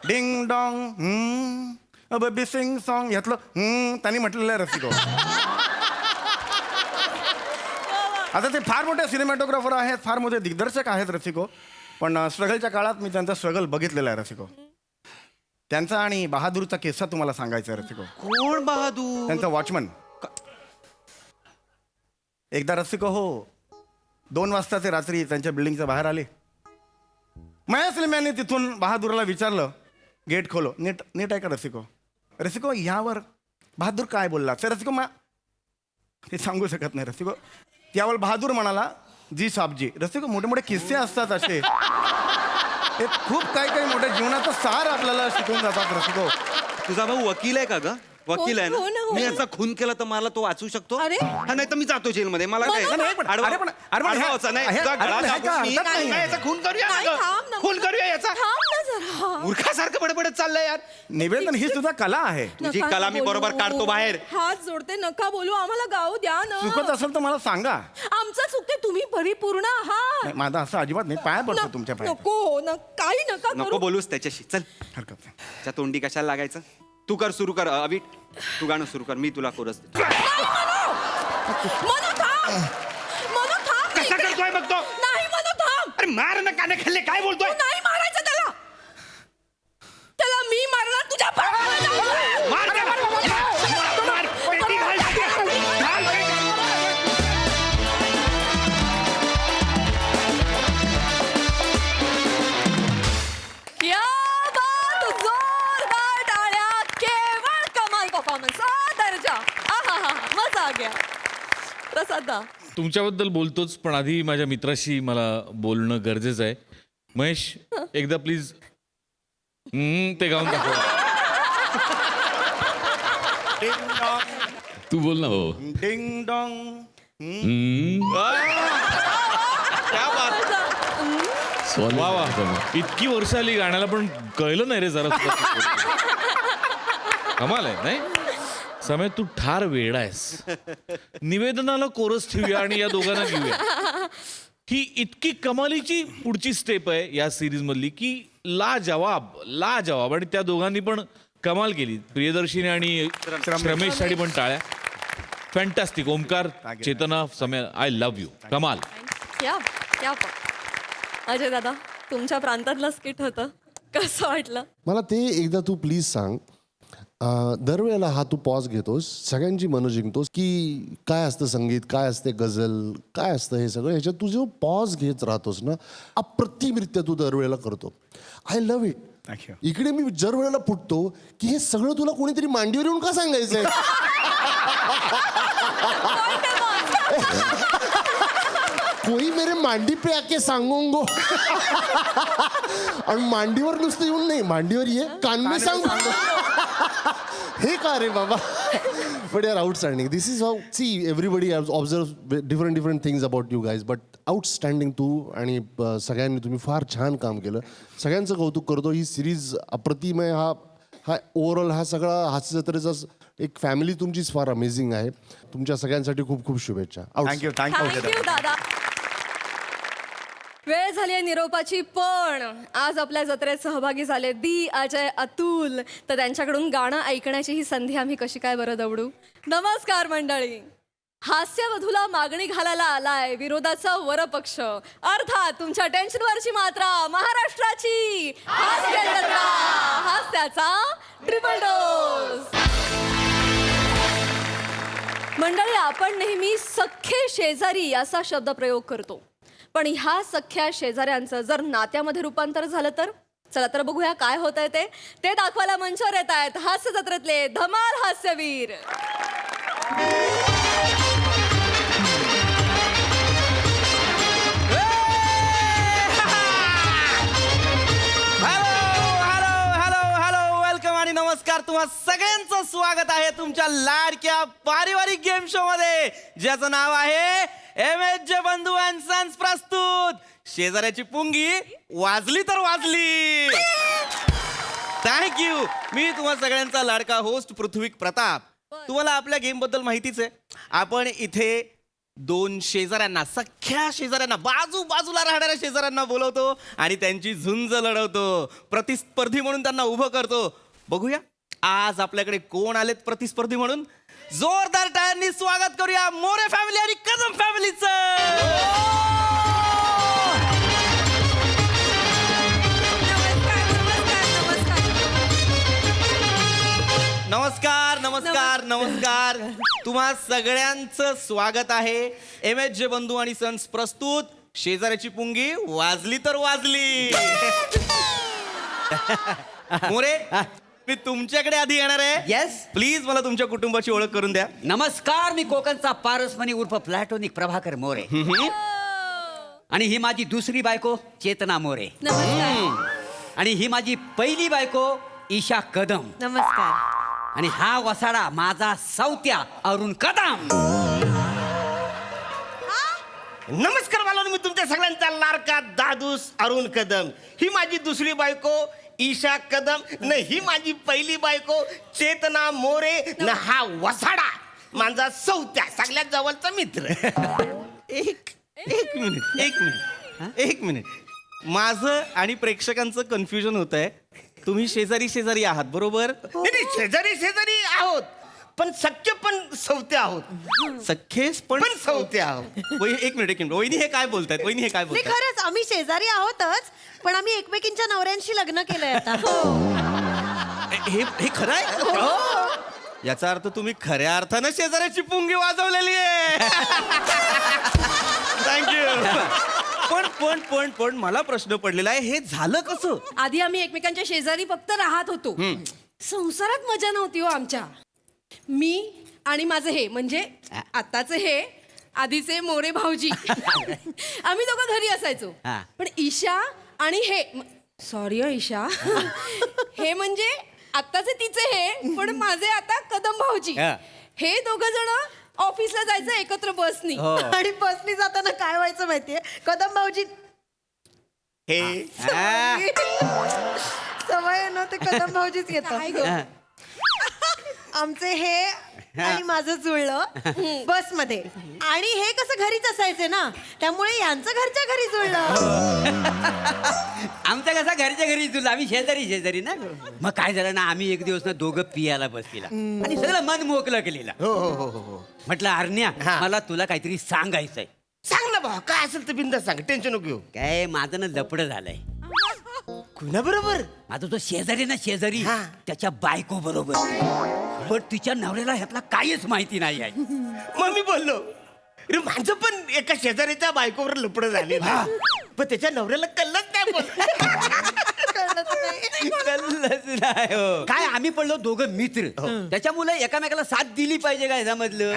ding dong baby sing song यातलं त्यांनी म्हटलेलं आहे रसिको. आता ते फार मोठे सिनेमॅटोग्राफर आहेत फार मोठे दिग्दर्शक आहेत रसिको. पण स्ट्रगलच्या काळात मी त्यांचा स्ट्रगल बघितलेला आहे रसिको. त्यांचा आणि बहादूरचा किस्सा तुम्हाला सांगायचा आहे रसिको. कोण बहादूर? त्यांचा वॉचमन. एकदा रसिको हो 2 वाजता ते रात्री त्यांच्या बिल्डिंगच्या बाहेर आले. महेश लिमे यांनी तिथून बहादूरला विचारलं गेट खोलो. नीट नीट आहे का रसिको. रसिको यावर बहादूर काय बोलला तर रसिको ते सांगू शकत नाही रसिको. यावर बहादूर म्हणाला जी साबजी. रसिको मोठे मोठे किस्से असतात असे हे खूप काही मोठ्या जीवनाचा सार आपल्याला शिकवून जातात रसिको. तुझा भाऊ वकील आहे का ग? वकील आहे हो ना, ना. हो मी ना. याचा खून केला तर मला तो वाचू शकतो. अरे. हा नाही तर मी जातो जेलमध्ये. मला काय नाही, पण- आडवा- अरे पण- आडवा हे- व्हायचा नाही. हे- तुझा अरे गळा पण हे दाबून काय मी- हरकत नाही, नाही. याचा खून करूया ना नाही, ग. थांब ना. खून करूया याचा. थांब ना जरा. मूर्खासारखं बडबडत चाललंय यार. निवेदन ही सुद्धा कला आहे. तुझी नका कला मी बोलू. बरोबर काढतो बाहेर. हात जोडते नका बोलू आम्हाला गाऊ द्या ना. चुकत असेल तर मला सांगा. आमचं चुकते तुम्ही परिपूर्ण आहात. नाही, माझा असं अजिबात नाही. पाया पडतो तुमच्या पाया. नको काही नका नको करू. बोलूस त्याच्याशी. चल हरकत नाही. त्या तोंडी कशाला लागायचं. तू कर सुरू कर अभिट. तू गाणं सुरू कर मी तुला कोरस देतो. मनू थांब. मनू थांब. कसा करतोय बघतो. नाही मनू थांब. अरे मार ना काने खाल्ले काय बोलतोय. तू नाही मारायचं त्याला. त्याला मी मारणार तुझ्या पायाला जाऊन. मार त्या. मार. पेटी घाल. घाल पेटी. क्या बात. जोरदार टाळ्या. केवळ कमाल परफॉर्मन्स. दर्जा. आहा मजा आ गया. प्रसादा तुमच्याबद्दल बोलतोच पण आधी माझ्या मित्राशी मला बोलणं गरजेचं आहे. महेश एकदा प्लीज ते गाऊन दाखव. डिंग डॉंग तू बोल ना. हो डिंग डॉंग. क्या बात. वा वा इतकी वर्ष आली गाण्याला पण कळलं नाही रे जरा सुद्धा. कमाल आहे नाही. समय तू ठार वेडा आहेस. निवेदनाला कोरस ठेवूया आणि या दोघांना घेऊया. ही इतकी कमालीची पुढची स्टेप आहे या सिरीज मधली की लाजवाब आणि त्या दोघांनी पण कमाल केली. प्रियदर्शिनी आणि रमेशसाठी पण टाळ्या. फॅन्टॅस्टिक. ओमकार चेतना समय आय लव्ह यू. कमाल. क्या क्या अजय दादा तुमच्या प्रांतातलं स्किट होतं कसं वाटलं. मला ते एकदा तू प्लीज सांग. दरवेळेला हा तू पॉज घेतोस सगळ्यांची मनं जिंकतोस की काय असतं संगीत काय असते गझल काय असतं हे सगळं ह्याच्यात तू जो पॉज घेत राहतोस ना अप्रतिमरित्या तू दरवेळेला करतो. I love it. थँक्यू. इकडे मी दर वेळेला फुटतो की हे सगळं तुला कोणीतरी मांडीवर येऊन का सांगायचंय. कोई मेरे मांडी पे आके सांगोंगो. आणि मांडीवर नुसतं येऊन नाही मांडीवर ये कान में सांग. हे का रे बाबा. बट यार outstanding. This is how see everybody observe different things about you guys but outstanding तू आणि सगळ्यांनी तुम्ही फार छान काम केलं. सगळ्यांचं कौतुक करतो. ही सिरीज अप्रतिम आहे. हा ओव्हरऑल हा सगळा हास्य जत्रेचा एक फॅमिली तुमचीच फार अमेझिंग आहे. तुमच्या सगळ्यांसाठी खूप खूप शुभेच्छा. थँक्यू थँक्यू दादा. वेळ झाली आहे निरोपाची पण आज आपल्या जत्रेत सहभागी झाले दी अजय अतुल तर त्यांच्याकडून गाणं ऐकण्याची ही संधी आम्ही कशी काय बरं दवडू. नमस्कार मंडळी. हास्यवधूला मागणी घालायला आलाय विरोधाचा वरपक्ष, अर्थात तुमच्या टेन्शनवरची मात्रा महाराष्ट्राची हास्य जत्रा, हास्याचा ट्रिपल डोस. मंडळी, आपण नेहमी सख्खे शेजारी असा शब्द प्रयोग करतो, पण ह्या सख्ख्या शेजाऱ्यांचं जर नात्यामध्ये रूपांतर झालं तर चला तर बघूया काय होत आहे ते दाखवायला मंचावर येत आहेत हास्य जत्रेतले धमाल हास्यवीर. आणि नमस्कार, तुम्हा सगळ्यांचं स्वागत आहे तुमच्या लाडक्या पारिवारिक गेम शो मध्ये, ज्याचं नाव आहे MHJ बंधू अँड सन्स प्रस्तुत शेजाऱ्याची पुंगी वाजली तर वाजली. थँक्यू. मी तुम्हा सगळ्यांचा लाडका होस्ट पृथ्वी प्रताप. तुम्हाला आपल्या गेम बद्दल माहितीच आहे. आपण इथे दोन शेजाऱ्यांना, सख्ख्या शेजाऱ्यांना, बाजूला राहणाऱ्या शेजाऱ्यांना बोलवतो आणि त्यांची झुंज लढवतो. प्रतिस्पर्धी म्हणून त्यांना उभं करतो. बघूया आज आपल्याकडे कोण आलेत प्रतिस्पर्धी म्हणून. जोरदार टाळ्यांनी स्वागत करूया मोरे फॅमिली आणि कदम फॅमिलीचं. नमस्कार नमस्कार नमस्कार. तुम्हा सगळ्यांचं स्वागत आहे MHJ बंधू आणि सन्स प्रस्तुत शेजाऱ्याची पुंगी वाजली तर वाजली. मोरे, मी तुमच्याकडे आधी येणार आहे. येस, प्लीज मला तुमच्या कुटुंबाची ओळख करून द्या. नमस्कार, मी कोकणचा पारसमणी उर्फ प्लॅटोनिक प्रभाकर मोरे. आणि ही माझी दुसरी बायको चेतना मोरे. आणि ही माझी पहिली बायको ईशा कदम. नमस्कार. आणि हा वसाडा माझा सौत्या अरुण कदम. नमस्कार बाळांनो, मी तुमच्या सगळ्यांचा लाडका दादूस अरुण कदम. ही माझी दुसरी बायको ईशा कदम. न ही माझी पहिली बायको चेतना मोरे. न हा वसाडा माझा सौत्या सगळ्यात जवळचा मित्र. एक मिनिट. माझं आणि प्रेक्षकांचं कन्फ्युजन होत आहे. तुम्ही शेजारी शेजारी आहात बरोबर? नाही, शेजारी आहोत, पण सख्खे पण सौते आहोत. सख्खे पण सौते आहोत. एक मिनिट. वहिनी हे काय बोलतायत? वहिनी हे काय नाही, बोलतायत? खरंच आम्ही शेजारी आहोतच, पण आम्ही एकमेकींच्या नवऱ्यांशी लग्न केलंय आता. हे खरं आहे? याचा अर्थ तुम्ही खऱ्या अर्थानं शेजाऱ्याची पुंगी वाजवलेली आहे. थँक्यू. पण मला प्रश्न पडलेला आहे, हे झालं कसं? आधी आम्ही एकमेकांच्या शेजारी फक्त राहत होतो. संसारात मजा नव्हती हो आमच्या. मी आणि माझं हे म्हणजे आताच हे आधीचे मोरे भाऊजी आम्ही दोघं घरी असायचो. पण ईशा आणि हे सॉरी ईशा हे म्हणजे आत्ताचे तिचे हे, पण माझे आता कदम भाऊजी, हे दोघं जण ऑफिसला जायचं एकत्र बसनी. आणि बसनी जाताना काय व्हायचं माहितीये, कदम भाऊजी हे सवय न ते कदम भाऊजीच येतात. आमचे हे आणि माझं जुळलं बसमध्ये. आणि हे कसं घरीच असायचे ना, त्यामुळे यांचं घरच्या घरी जुळलं. आमचं कसं घरच्या घरी जुळलं. आम्ही शेजारी ना. मग काय झालं ना, आम्ही एक दिवस ना दोघं पियाला बसलेला आणि सगळं मन मोकलं केलेलं. म्हटलं अरण्या, मला तुला काहीतरी सांगायचंय. सांग ना भाऊ, काय असेल तर बिंदा सांग, टेन्शन नको घेऊ. काय माझं ना लपड झालंय. कुणाबरोबर? माझा तो शेजारी ना शेजारी, त्याच्या बायको बरोबर. पण तिच्या नवऱ्याला ह्यातला काहीच माहिती नाही आहे. मग मी बोललो, अरे माझं पण एका शेजारीच्या बायकोवर लपडं झाले, पण त्याच्या नवऱ्याला कळलंच नाही. काय आम्ही पडलो दोघं मित्र, त्याच्यामुळे एकामेकाला साथ दिली पाहिजे काय समजलं.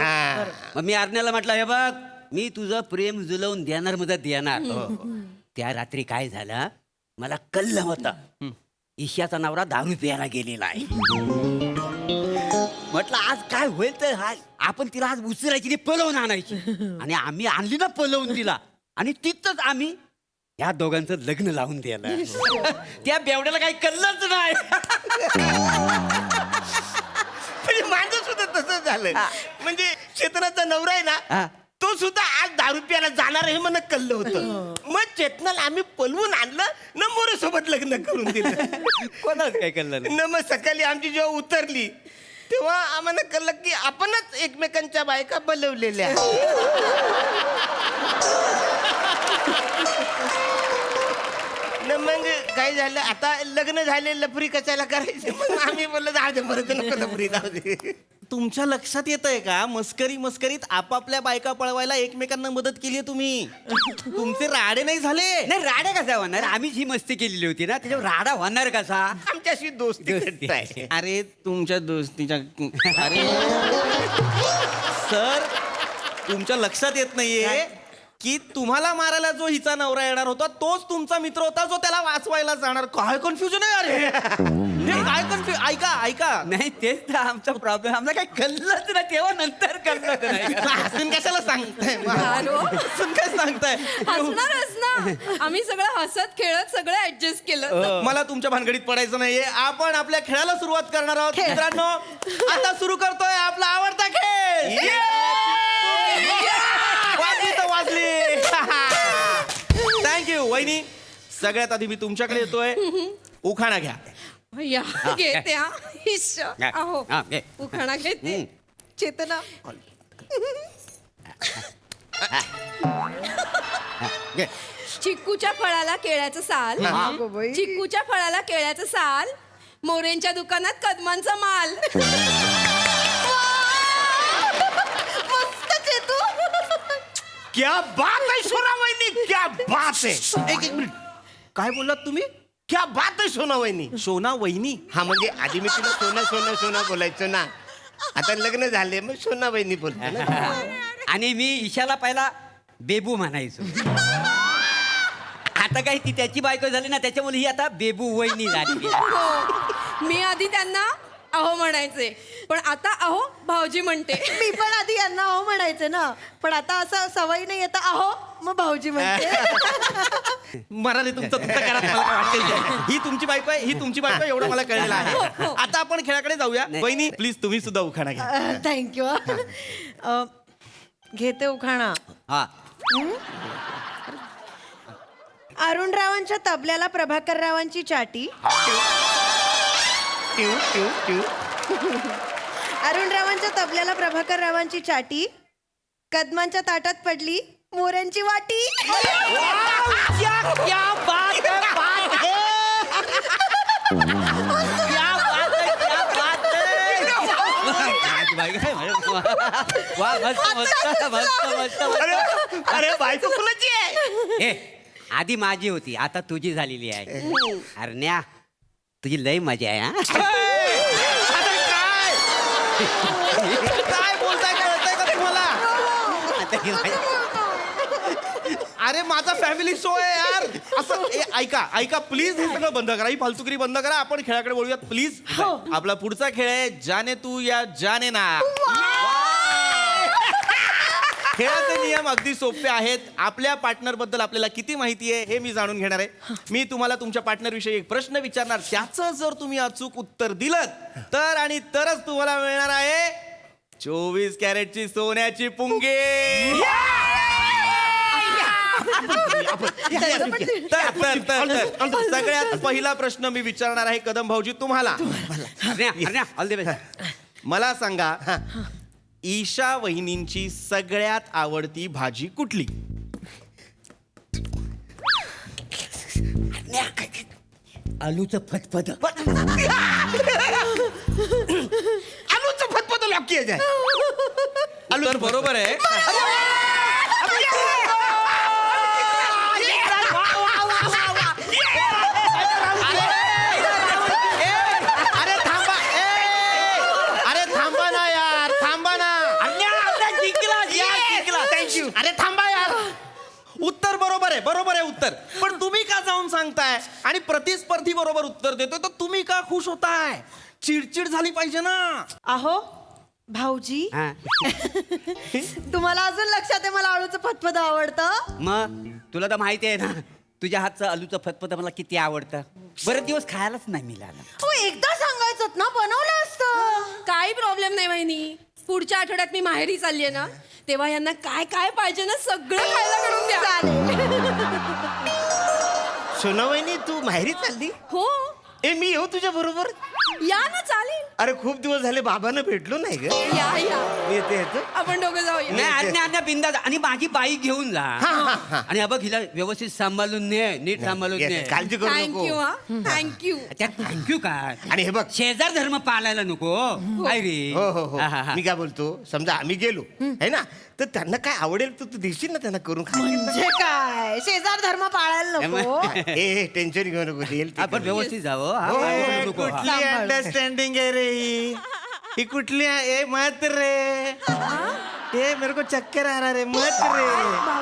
मग मी आरण्याला म्हटलं, हे बघ, मी तुझं प्रेम जुलवून देणार मदत देणार. त्या रात्री काय झालं, मला कल्ल होता, ईशाचा नवरा दारू प्यायला गेलेला आहे. म्हटलं आज काय होईल तर आपण तिला आज उचलायची, पळवून आणायची. आणि आम्ही आणली ना पळवून तिला, आणि तिथंच आम्ही या दोघांचं लग्न लावून दिलं. त्या बेवड्याला काही कळलंच नाही. माझं सुद्धा तसंच झालं. म्हणजे चेतनाचा नवरा आहे ना, तो सुद्धा आज दारू प्यायला जाणार हे मला कळलं होतं. मग चेतनाला आम्ही पलवून आणलं न, मोरे सोबत लग्न करून दिलं. कोणाच काय कळलं न. मग सकाळी आमची जेव्हा उतरली तेव्हा आम्हाला कळलं की आपणच एकमेकांच्या बायका बोलवलेल्या. न मग काय झालं, आता लग्न झाले लफरी कशाला करायची, मग आम्ही बोललो जाऊ दे परत नको लफरी जाऊ दे. तुमच्या लक्षात येत आहे का मस्करीत आपापल्या बायका पळवायला एकमेकांना मदत केली आहे तुम्ही. तुमचे राडे नाही झाले. नाही राडा कसा होणार, आम्हीच ही मस्ती केलेली होती ना, त्याच्यावर राडा होणार कसा. आमच्याशी दोस्ती करताय. अरे तुमच्या दोस्तीच्या अरे सर तुमच्या लक्षात येत नाहीये की तुम्हाला मारायला जो हिचा नवरा येणार होता तोच तुमचा मित्र होता जो त्याला वाचवायला जाणार. काय कन्फ्युजन आहे अरे हे काय कन्फ्युजन. ऐका नाही तेच तर आमचा प्रॉब्लेम, आम्हाला काय कळलंच ना, तेव्हा नंतर कळलं नाही. हसून कशाला सांगताय हसून काय सांगताय. हसणारच ना, आम्ही सगळं हसत खेळत सगळं ऍडजस्ट केलं. मला तुमच्या भानगडीत पडायचं नाहीये. आपण आपल्या खेळाला सुरुवात करणार आहोत मित्रांनो. आता सुरू करतोय आपला आवडता खेळ. वाजली तर वाजली. थँक्यू वहिनी. सगळ्यात आधी मी तुमच्याकडे येतोय. उखाणा घ्या. या घेते हा. हिश्श. अहो हा, घे. उखाणा घेते. चेतना घे. चिक्कूच्या फळाला केळ्याचं साल, चिक्कूच्या फळाला केळ्याचं साल, मोरेंच्या दुकानात कदमांचा माल. मस्त चेतू. क्या बात आहे सोना वहिनी, क्या बात आहे. एक मिनिट, काय बोललात तुम्ही? क्या बात आहे सोना वहिनी. सोना वहिनी. हा म्हणजे आधी मी तिला सोना सोना सोना बोलायचो ना, आता लग्न झाले मग सोना वहिनी बोलतो ना. आणि मी ईशाला पहिला बेबू म्हणायचो. आता काही ती त्याची बायको झाली ना, त्याच्यामुळे ही आता बेबू वहिनी झाली. हो. मी आधी त्यांना अहो म्हणायचे, पण आता अहो भाऊजी म्हणते. मी पण आधी यांना अहो म्हणायचे ना, पण आता असं सवय नाही येतं अहो मग भाऊजी म्हणते. मराठी तुमचं करा. मला काय वाटतंय ही तुमची बायको आहे, ही तुमची बायको आहे, एवढं मला कळलेलं आहे. आता आपण खेळाकडे जाऊया. वहिनी प्लीज तुम्ही सुद्धा उखाणा घ्या. थँक्यू. घेते उखाणा. हा. अरुणरावांच्या तबल्याला प्रभाकररावांची चाटी. अरुणरावांच्या तबल्याला प्रभाकररावांची चाटी, कदमांच्या ताटात पडली मोऱ्यांची वाटी. अरे बायको कुणाची आहे? आधी माझी होती, आता तुझी झालेली आहे. अरण्या तुझी लय मजा आहे. हा काय बोलताय कळतंय का तुम्हाला? अरे माझा फॅमिली शो आहे यार. असं ऐका प्लीज, हे सगळं बंद करा, ही फालतुगिरी बंद करा. आपण खेळाकडे बोलूयात प्लीज. आपला पुढचा खेळ आहे जाने तू या जाने ना. खेळाचे नियम अगदी सोपे आहेत. आपल्या पार्टनर बद्दल आपल्याला किती माहिती आहे हे मी जाणून घेणार आहे. मी तुम्हाला तुमच्या पार्टनर विषयी एक प्रश्न विचारणार, त्याचं जर तुम्ही अचूक उत्तर दिलं तर आणि तरच तुम्हाला मिळणार आहे 24 कॅरेटची सोन्याची पुंगी. तर सगळ्यात पहिला प्रश्न मी विचारणार आहे कदम भाऊजी तुम्हाला. मला सांगा, ईशा वहिनींची सगळ्यात आवडती भाजी कुठली? आलूचं फतफत. आलूचं फतफत लॉकी आहे. आलू तर बरोबर आहे. अरे थांबा यार. उत्तर बरोबर आहे उत्तर. पण तुम्ही का जाऊन सांगताय आणि प्रतिस्पर्धी बरोबर उत्तर देतोय, तर तुम्ही का खुश होताय? चिडचिड झाली पाहिजे ना. अहो भाऊजी, तुम्हाला अजून लक्षात आहे मला आळूचं फतफद आवडतं. मग तुला तर माहिती आहे ना, तुझ्या हातचं आलूचं फतफत मला किती आवडतं. बरेच दिवस खायलाच नाही मिळालं. हो एकदा सांगायचं ना, बनवलं असतं. काही प्रॉब्लेम नाही वहिनी. पुढच्या आठवड्यात मी माहेरी चालली आहे ना, तेव्हा यांना काय काय पाहिजे ना सगळं खायला करून द्या. सोना वहिनी तू माहेरी चालली? हो. मी येऊ तुझ्या बरोबर? या ना, चालेल. अरे खूप दिवस झाले बाबांना भेटलो नाही ग. या येतो. आपण दोघं जाऊया. नाही आज्ञा बिंदा आणि माझी बाईक घेऊन जा आणि बघ हिला व्यवस्थित सांभाळून ने नीट सांभाळून ने. काळजी करू नको. थँक्यू हा थँक्यू. त्यात थँक्यू काय आणि हे बघ शेजार धर्म पाळायला नको काय रे. हो हो हो हा, हा, हा. मी काय बोलतो समजा आम्ही गेलो है ना तर त्यांना काय आवडेल तर तू देशील ना त्यांना करून म्हणजे काय शेजार धर्म पाळायला नको. ए टेन्शन घेऊ नको देईल ते आपण करून. व्यवस्थित जावं हा, हो, काय नको, हा. कुठली अंडरस्टँडिंग आहे रे ही कुठली ए मत रे ए मेरे को चक्कर आ रहा रे मत रे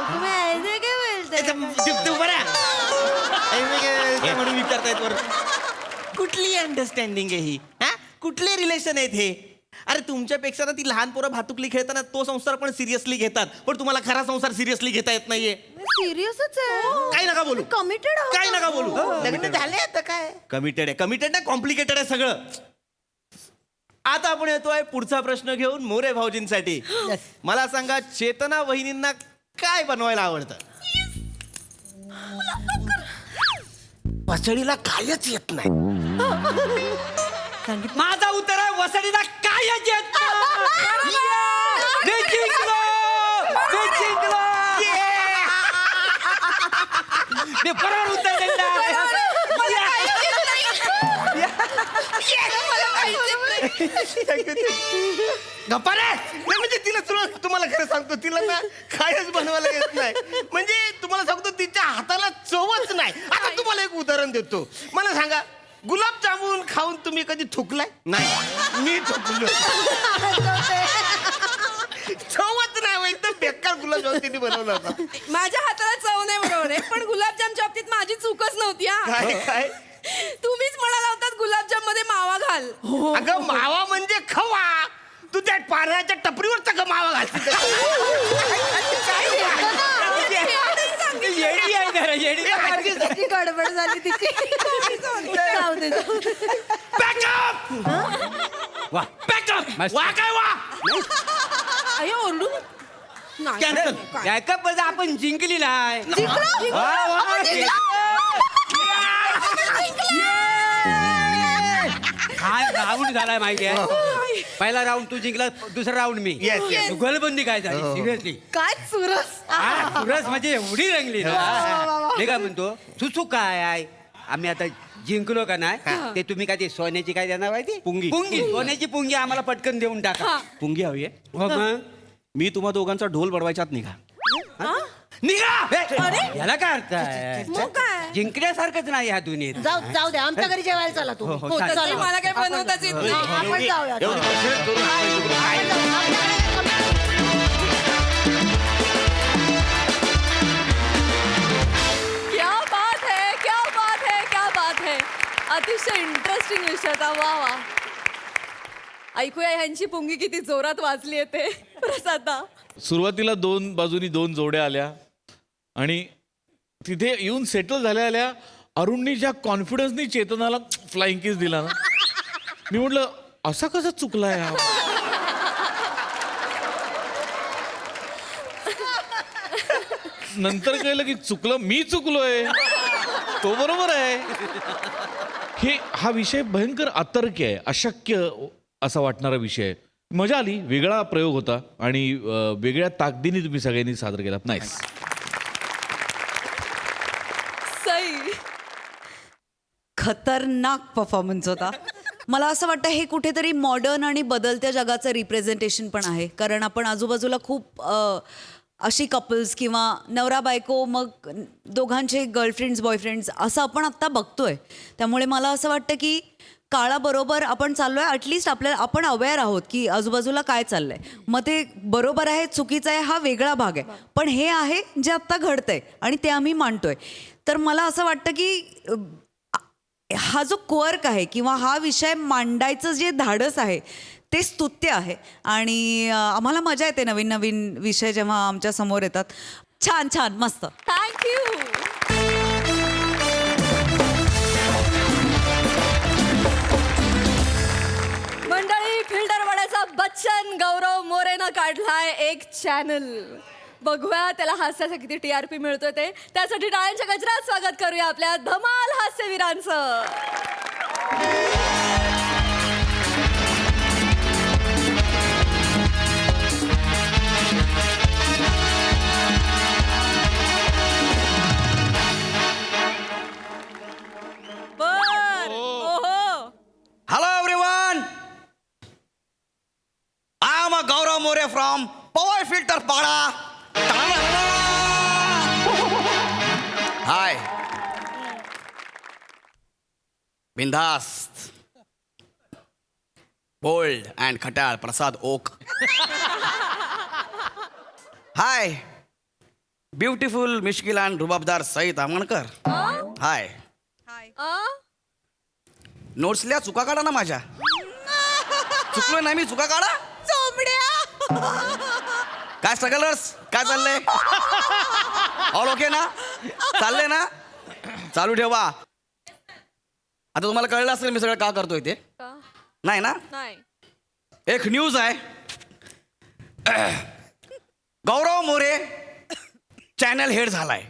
तुम्ही ऐसे काय बोलताय? तू बरा म्हणून विचारतायत वर कुठली अंडरस्टँडिंग आहे ही हा कुठले रिलेशन आहेत हे. अरे तुमच्यापेक्षा ना ती लहान पोरं भातुकली खेळताना तो संसार पण सिरियसली घेतात पण तुम्हाला खरा संसार सिरियसली घेता येत नाहीये. सिरियसच आहे. काही नका बोलू कमिटेड काय नका बोलू लग्न झाले आता काय कमिटेड आहे कमिटेड नाही कॉम्प्लिकेटेड आहे सगळं. आता आपण येतोय पुढचा प्रश्न घेऊन मोरे भाऊजींसाठी. मला सांगा चेतना वहिनींना काय बनवायला आवडतं. पचडीला कायच येत नाही. माझा उत्तर आहे वसडीला कायच येत नाही. मी जिंकलो मी जिंकलो मी बरोबर उत्तर दिलं. गप्पा रे नाही म्हणजे तिला तुम्हाला खरं सांगतो तिला ना कायच बनवायला येत नाही. म्हणजे तुम्हाला सांगतो तिच्या हाताला चवच नाही. आता तुम्हाला एक उदाहरण देतो. मला सांगा गुलाबजामुन खाऊन तुम्ही कधी थुकलाय. नाही मी थुकलो. चवच नाही एकदम बेकार गुलाबजामुन तिने बनवला होता. माझ्या हाताला चव नाही बरोबर आहे पण गुलाबजामच्या बाबतीत माझी चूकच नव्हती हा. काय काय तुम्हीच म्हणाला होतात गुलाबजाम मध्ये मावा घाल. अगं मावा म्हणजे खवा. तू त्या पाण्याच्या टपरीवर का मावा घालते. येडी आहे जरा, येडी आहे. किती गडबड झाली तिची. जाऊ दे, जाऊ दे. वा वा काय वा अरे ओरडू कॅन्सल बॅकअप आपण जिंकली नाही. हा राऊंड झालाय माहिती आहे. पहिला राऊंड तू जिंकला दुसरा राऊंड मी. जुगलबंदी काय झाली सिरियसली. काय चुरस. सुरस म्हणजे एवढी रंगली ना. मी काय म्हणतो सुसू काय आहे आम्ही आता जिंकलो का नाही ते तुम्ही काय ते सोन्याची काय देणार माहिती पुंगी पुंगी सोन्याची पुंगी आम्हाला पटकन देऊन टाका. पुंगी हवी आहे. हो मग मी तुम्हा दोघांचा ढोल बडवायच्यात निघा. निघा याला काय अर्थ आहे. मग काय जिंकण्यासारखंच नाही ह्या दुनियेत. जाऊ दे आमच्या घरी जेवायला चला तू. हो, तसंही मला काही बनवताच येत नाही. आपण जाऊया. क्या बात है क्या बात है क्या बात है. अतिशय इंटरेस्टिंग विषय होता. वा वा. ऐकूया ह्यांची पुंगी किती जोरात वाजली येते. प्रसादा सुरुवातीला दोन बाजूनी दोन जोड्या आल्या आणि तिथे येऊन सेटल झाल्या आल्या अरुणनी ज्या कॉन्फिडन्सनी चेतनाला फ्लाइंग किस दिला ना मी म्हटलं असा कसा चुकलाय हा. नंतर कळलं की चुकलं मी चुकलोय तो बरोबर आहे. हा विषय भयंकर अतर्क्य आहे अशक्य असा वाटणारा विषय आहे. मजा आली वेगळा प्रयोग होता आणि वेगळ्या ताकदीने तुम्ही सगळ्यांनी सादर केला. नाईस. सई खतरनाक परफॉर्मन्स होता. मला असं वाटतं हे कुठेतरी मॉडर्न आणि बदलत्या जगाचं रिप्रेझेंटेशन पण आहे. कारण आपण आजूबाजूला खूप अशी कपल्स किंवा नवरा बायको मग दोघांचे गर्लफ्रेंड्स बॉयफ्रेंड्स असं आपण आत्ता बघतोय. त्यामुळे मला असं वाटतं की काळाबरोबर आपण चाललोय. ॲटलिस्ट आपण अवेअर आहोत की आजूबाजूला काय चाललंय. मग ते बरोबर आहे चुकीचं आहे हा वेगळा भाग आहे पण हे आहे जे आत्ता घडतंय आणि ते आम्ही मांडतोय. तर मला असं वाटतं की हा जो क्वर्क आहे किंवा हा विषय मांडायचं जे धाडस आहे ते स्तुत्य आहे आणि आम्हाला मजा येते नवीन नवीन विषय जेव्हा आमच्या समोर येतात. छान छान मस्त. थँक्यू. मंडळी फिल्डरवाड्याचा बच्चन गौरव मोरेनं काढलाय एक चॅनल. बघूया त्याला हास्याचा किती TRP मिळतोय ते. त्यासाठी टाळ्यांच्या गजरात स्वागत करूया आपल्या धमाल हास्यवीरांचं. मोरे फ्रॉम पॉवर फिल्टर पाडा. हाय बिंदास्त बोल्ड अँड खटाळ प्रसाद ओक. हाय ब्युटिफुल मिश्किल अँड रुबाबदार सईद आमणकर. हाय नोट्सल्या चुका काढा ना माझ्या. चुकलोय ना मी, चुका काढा. काय स्ट्रगलर्स, काय चाललंय? ऑल ओके ना? चाललंय ना? चालू ठेवा. आता तुम्हाला कळलं असेल मी सगळं का करतोय ते. नाही ना? नाही. एक न्यूज आहे. गौरव मोरे चॅनल हेड झालाय.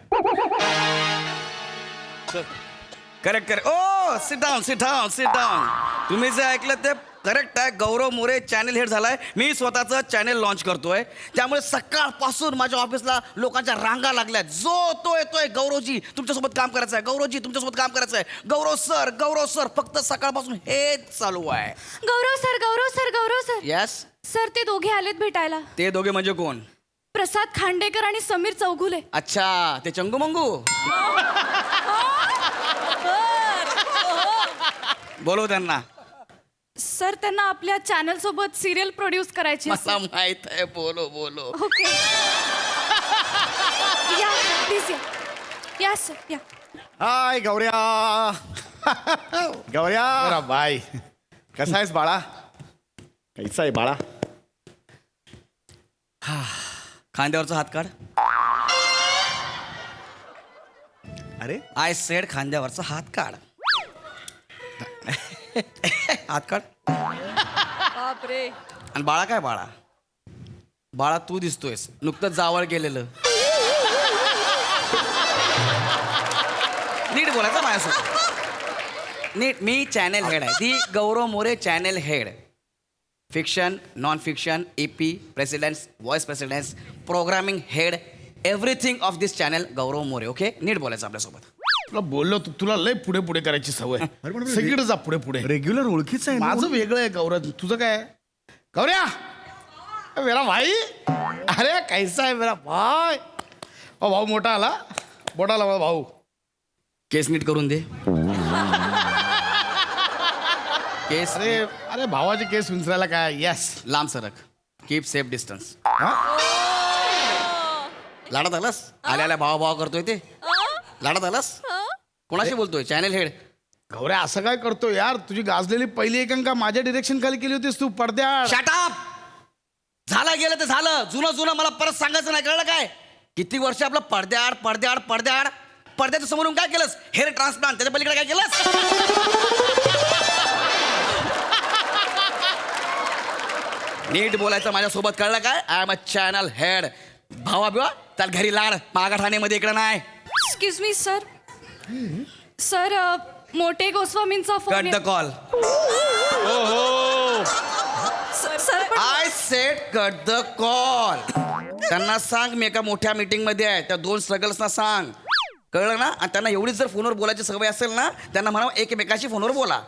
Correct correct. Oh sit down sit down sit down. तुम्ही जे ऐकलं ते करेक्ट आहे. गौरव मोरे चॅनल हेड झालाय. मी स्वतःचं चॅनल लॉन्च करतोय. त्यामुळे सकाळपासून माझ्या ऑफिसला लोकांच्या रांगा लागल्यात. जो तो येतोय, गौरवजी तुमच्यासोबत काम करायचं आहे, गौरवजी तुमच्यासोबत काम करायचं आहे, गौरव सर. फक्त सकाळपासून हेच चालू आहे. गौरव सर यस सर ते दोघे आलेत भेटायला. ते दोघे म्हणजे कोण? प्रसाद खांडेकर आणि समीर चौगुले. अच्छा ते चंगू मंगू. बोलव त्यांना. सर त्यांना आपल्या चॅनल सोबत सिरियल प्रोड्यूस करायची. मला माहित आहे. बोलो. ओके या प्लीज या सर या. हाय गौऱ्या. गौऱ्या बाय. कसा आहेस बाळा? कैसा आहे बाळा? खांद्यावरचा हात काढ. अरे आय सेड खांद्यावरचा हात काढ. हात काढ. बापरे. आणि बाळा काय बाळा तू दिसतोयस. नुकतंच जावळ गेलेलं. नीट बोलायचं माझ्यासोबत. नीट. मी चॅनेल हेड आहे. The Gaurav More channel head. Fiction, non fiction, EP, presidents, vice presidents, programming head, everything of this channel Gaurav More. Okay नीट बोलायचं आपल्यासोबत. तुला बोललो तुला लय पुढे पुढे करायची सवय. सगळीकडे जा पुढे पुढे. रेग्युलर ओळखीच आहे. माझं वेगळं आहे गौरव. तुझं काय? गौऱ्या मेरा भाई. अरे कैसा आहे मेरा भाई. भाऊ मोठा आला माझा भाऊ. केस नीट करून दे. केस. अरे भावाचे केस विंचरायला काय. यस लांब सरक. Keep safe distance. लाडात आलास? आल्या भावा करतोय ते. लाडात आलास? कोणाशी बोलतोय? Channel head. गौऱ्या असं काय करतो यार? तुझी गाजलेली पहिली एकांका माझ्या डिरेक्शन खाली केली होतीस तू. पडद्या. Shut up. झालं गेलं ते झालं. जुनं मला परत सांगायचं नाही. कळलं काय? किती वर्ष आपलं पडद्याआड. पडद्याच्या समोरून काय केलंस? Hair transplant. त्याच्या पलीकडे काय केलंस? नीट बोलायचं माझ्यासोबत. कळलं काय? I am a channel head. भावा बिवा त्याला घरी लाड. मागाठाण्यामध्ये इकडे नाही. एक्सक्यूज मी सर मोठे गोस्वामींचा cut phone. The call. Sir I said cut the call. त्यांना सांग मी एका मोठ्या मीटिंग मध्ये आहे. त्या 2 स्ट्रगल्सना सांग. कळलं ना? आणि त्यांना एवढीच जर फोनवर बोलायची सवय असेल ना, त्यांना म्हणा एकमेकाशी फोनवर बोला.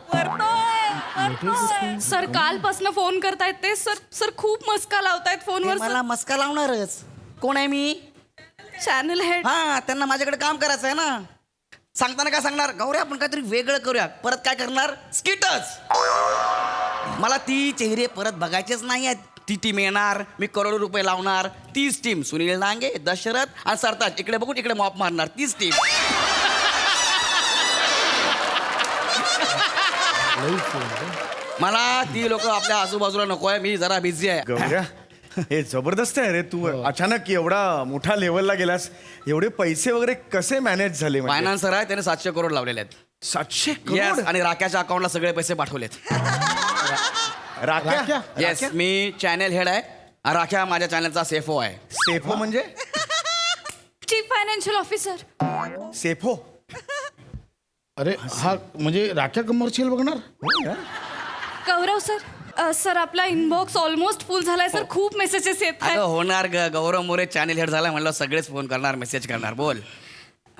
सर कालपासून फोन करतायत ते. सर खूप मस्का लावतायत फोनवर. मला मस्का लावणारच. कोण आहे मी? Channel head. हा त्यांना माझ्याकडे काम करायचं आहे ना. सांगताना काय सांगणार? गौऱ्या आपण काहीतरी वेगळं करूया. परत काय करणार? स्किटच. मला ती चेहरे परत बघायचेच नाही आहेत. ती टीम येणार. मी करोडो रुपये लावणार. तीच टीम. सुनील नांगे, दशरथ आणि सरताज. इकडे बघून इकडे मॉप मारणार. तीच टीम. मला ती लोक आपल्या आजूबाजूला नको आहे. मी जरा बिझी आहे. गौऱ्या हे जबरदस्त आहे रे. तू अचानक एवढा मोठा लेवलला गेलास. एवढे पैसे वगैरे कसे मॅनेज झाले? फायनान्सर आहे. त्याने 700 करोड लावलेले आहेत. 700 येस. आणि राख्याच्या अकाउंटला सगळे पैसे पाठवलेत. राख्या? येस. मी चॅनल हेड आहे. राख्या माझ्या चॅनलचा सेफो आहे. सेफो म्हणजे? Chief financial officer. सेफो. अरे हा म्हणजे राख्या कमर्शियल बघणार. गौरव सर आपला इनबॉक्स ऑलमोस्ट फुल झालाय सर. खूप मेसेजेस येत आहेत. होणार गौरव मोरे चॅनल हेड झाला म्हणलं सगळेच फोन करणार, मेसेज करणार. बोल.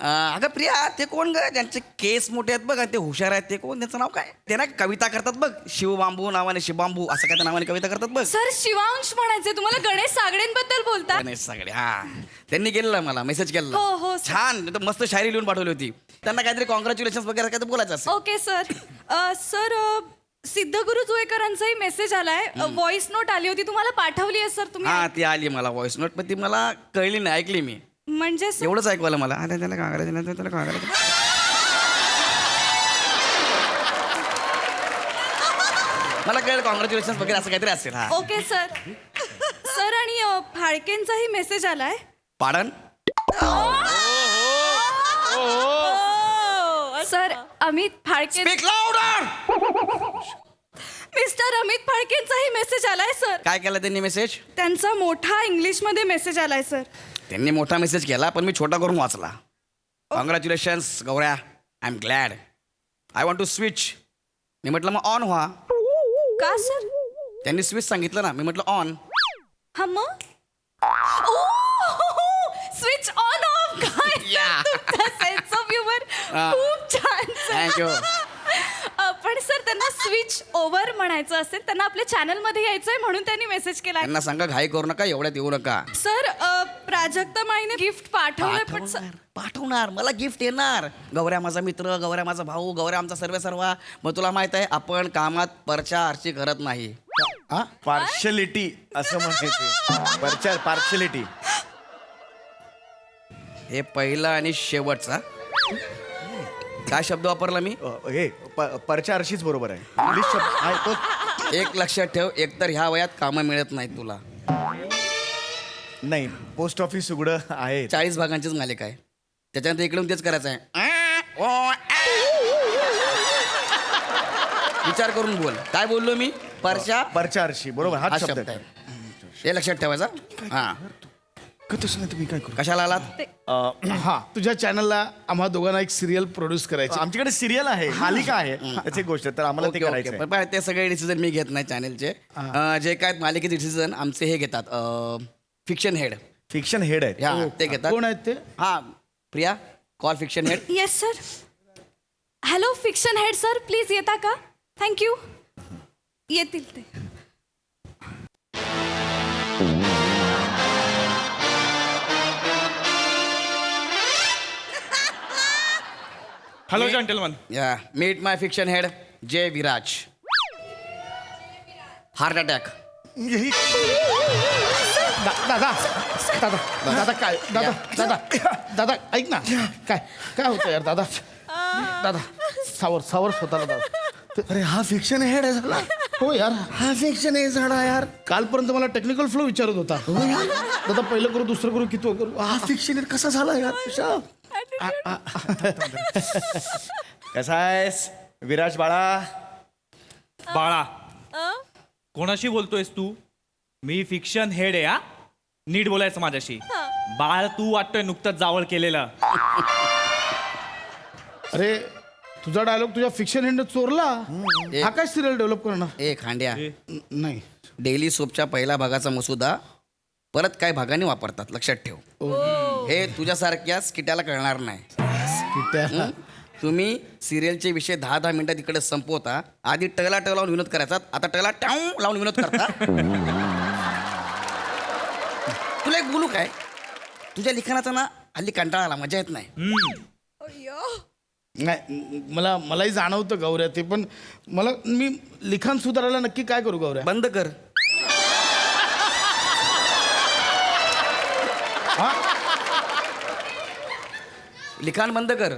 अगं प्रिया ते कोण ग ज्यांचे केस मोठे आहेत बघ आणि ते हुशार आहेत ते कोण, त्यांचं नाव काय? ते ना कविता करतात बघ, शिवबांबू नावाने, शिवबांबू असं काय त्या नावाने कविता करतात बघ. सर शिवांश म्हणायचे तुम्हाला, गणेश सागडेंबद्दल बोलता. गणेश सगळे हा, त्यांनी केलेलं मला मेसेज केलेला. हो, सर. छान, तर मस्त शायरी लिहून पाठवली होती. त्यांना काहीतरी कॉंग्रॅच्युलेशन वगैरे काय बोलायचं असेल. Okay sir. सर सिद्धगुरु जुळेकरांचाही मेसेज आलाय, व्हॉइस नोट आली होती, तुम्हाला पाठवली आहे सर तुम्ही? हा ती आली मला व्हॉइस नोट, पण ती मला कळली नाही, ऐकली मी म्हणजे एवढंच ऐकवायला मला. अरे त्याला काय करायचं, त्याला काय करायचं. मला कळलं कॉंग्रॅच्युलेशन वगैरे असं काहीतरी असेल. हा ओके सर. सर आणि फाळकेंचाही मेसेज आलाय. पाडन. सर अमित फाळके. मिस्टर अमित फाळकेंचाही मेसेज आलाय सर. काय केलं त्यांनी मेसेज? त्यांचा मोठा इंग्लिश मध्ये मेसेज आलाय सर. त्यांनी मोठा मेसेज केला पण मी छोटा करून वाचला. कॉंग्रॅच्युलेशन्स गौऱ्या, I am glad, I want to switch. मी म्हटलं मग ऑन व्हा. का सर? त्यांनी स्विच सांगितलं ना, मी म्हटलं ऑन. हा मग स्विच ऑन ऑफ. काय सेन्स ऑफ ह्युमर, खूप छान. थँक्यू. पण सर त्यांना स्विच ओव्हर म्हणायचं असेल, त्यांना आपल्या चॅनल मध्ये यायचंय म्हणून त्यांनी मेसेज केलाय. त्यांना सांगा घाई करू नका, एवढ्यात येऊ नका. सर प्राजक्ता माईने गिफ्ट पाठवलंय पण पाठवणार, मला गिफ्ट येणार. गौऱ्या माझा मित्र, गौऱ्या माझा भाऊ, गौऱ्या आमचा सर्व. मग तुला माहित आहे आपण कामात परचा आरची करत नाही. पार्शलिटी असं म्हणायचं. पार्शलिटी हे पहिला आणि शेवटचा. काय शब्द वापरला मी? हे परच्या आरशीच बरोबर आहे. इंग्लिश शब्द आहे तो. एक लक्षात ठेव, एकतर ह्या वयात कामं मिळत नाहीत तुला. नाही, पोस्ट ऑफिस उघडं आहे. 40 भागांचीच मालिका आहे, त्याच्यानंतर इकडून तेच करायचं आहे. विचार करून बोल. काय बोललो मी? परच्या आरशी बरोबर, हा शब्द आहे. हे लक्षात ठेवायचा. हा तुम्ही काय कशाला आलात? हा, तुझ्या चॅनलला आम्हा दोघांना एक सिरियल प्रोड्यूस करायची. आमच्याकडे सिरियल आहे, मालिका आहे, त्याची गोष्ट, तर आम्हाला ते करायचं आहे. पण ते सगळे डिसिजन मी घेत नाही चॅनलचे. जे काय मालिकेचे डिसिजन आमचे हे घेतात फिक्शन हेड. फिक्शन हेड आहे ते घेतात. कोण आहेत ते? हा Priya, call fiction head. Yes sir. Hello fiction head sir, please येता का? थँक्यू. येतील ते. Hello gentleman. या मीट माय फिक्शन हेड जे विराज. Heart attack. दादा काय दादा ऐक ना, काय होतं यार दादा सावर स्वतःला दादा. अरे हा फिक्शन हेड आहे झाला. हो यार, हा फिक्शन हेड झाला यार. कालपर्यंत मला टेक्निकल फ्लो विचारत होता. दादा पहिलं करू, दुसरं करू, किती करू? हा फिक्शन हेड कसा झाला यार? कसा आहेस विराज बाळा? बाळा कोणाशी बोलतोयस तू? मी फिक्शन हेड आहे. हा नीट बोलायचं माझ्याशी. बाळ तू वाटतोय नुकतंच जावळ केलेलं. अरे तुझा डायलॉग तुझ्या फिक्शन हेडने चोरला. हा काय सिरियल डेव्हलप करणार? ए खांड्या, नाही. डेली सोपच्या पहिल्या भागाचा मसुदा परत काही भागाने वापरतात, लक्षात ठेव. हे तुझ्यासारख्या स्किट्याला कळणार नाही. तुम्ही सिरियलचे विषय 10-10 मिनिटात इकडे संपवता. आधी टला लावून विनोद करायचा, आता टला लावून विनोद करता. तुला एक बोलू काय, तुझ्या लिखाणाचा ना हल्ली कंटाळा आला, मजा येत नाही. नाही मलाही जाणवतं गौऱ्या ते, पण मी लिखाण सुधारायला नक्की काय करू गौऱ्या? बंद कर. लिखाण बंद कर.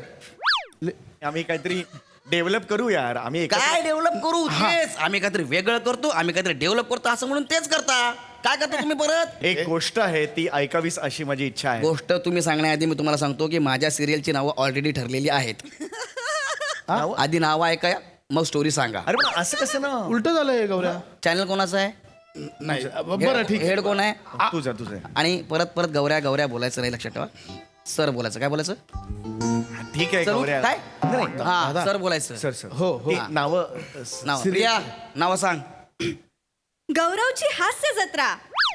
आम्ही काहीतरी डेव्हलप करू यार. आम्ही काय डेव्हलप करू? तेच आम्ही काहीतरी वेगळं करतो, आम्ही काहीतरी डेव्हलप करतो असं म्हणून तेच करता. काय करता तुम्ही परत? एक गोष्ट आहे ती ऐकावीस अशी माझी इच्छा आहे. गोष्ट तुम्ही सांगण्याआधी मी तुम्हाला सांगतो की माझ्या सिरियलची नावं ऑलरेडी ठरलेली आहेत. आधी नावं ऐका, मग स्टोरी सांगा. अरे पण असं कसं ना, उलट झालंय गौऱ्या. चॅनल कोणाचं आहे? नाही बरं ठीक. हेड कोण आहे? तुझं. आणि परत गौऱ्या बोलायचं नाही, लक्षात ठेवा. सर बोलायचं. काय बोलायचं? ठीक आहे गौऱ्या. काय? हा सर बोलायचं. सर हो नाव प्रिया, नाव सांग. गौरवची हास्य जत्रा.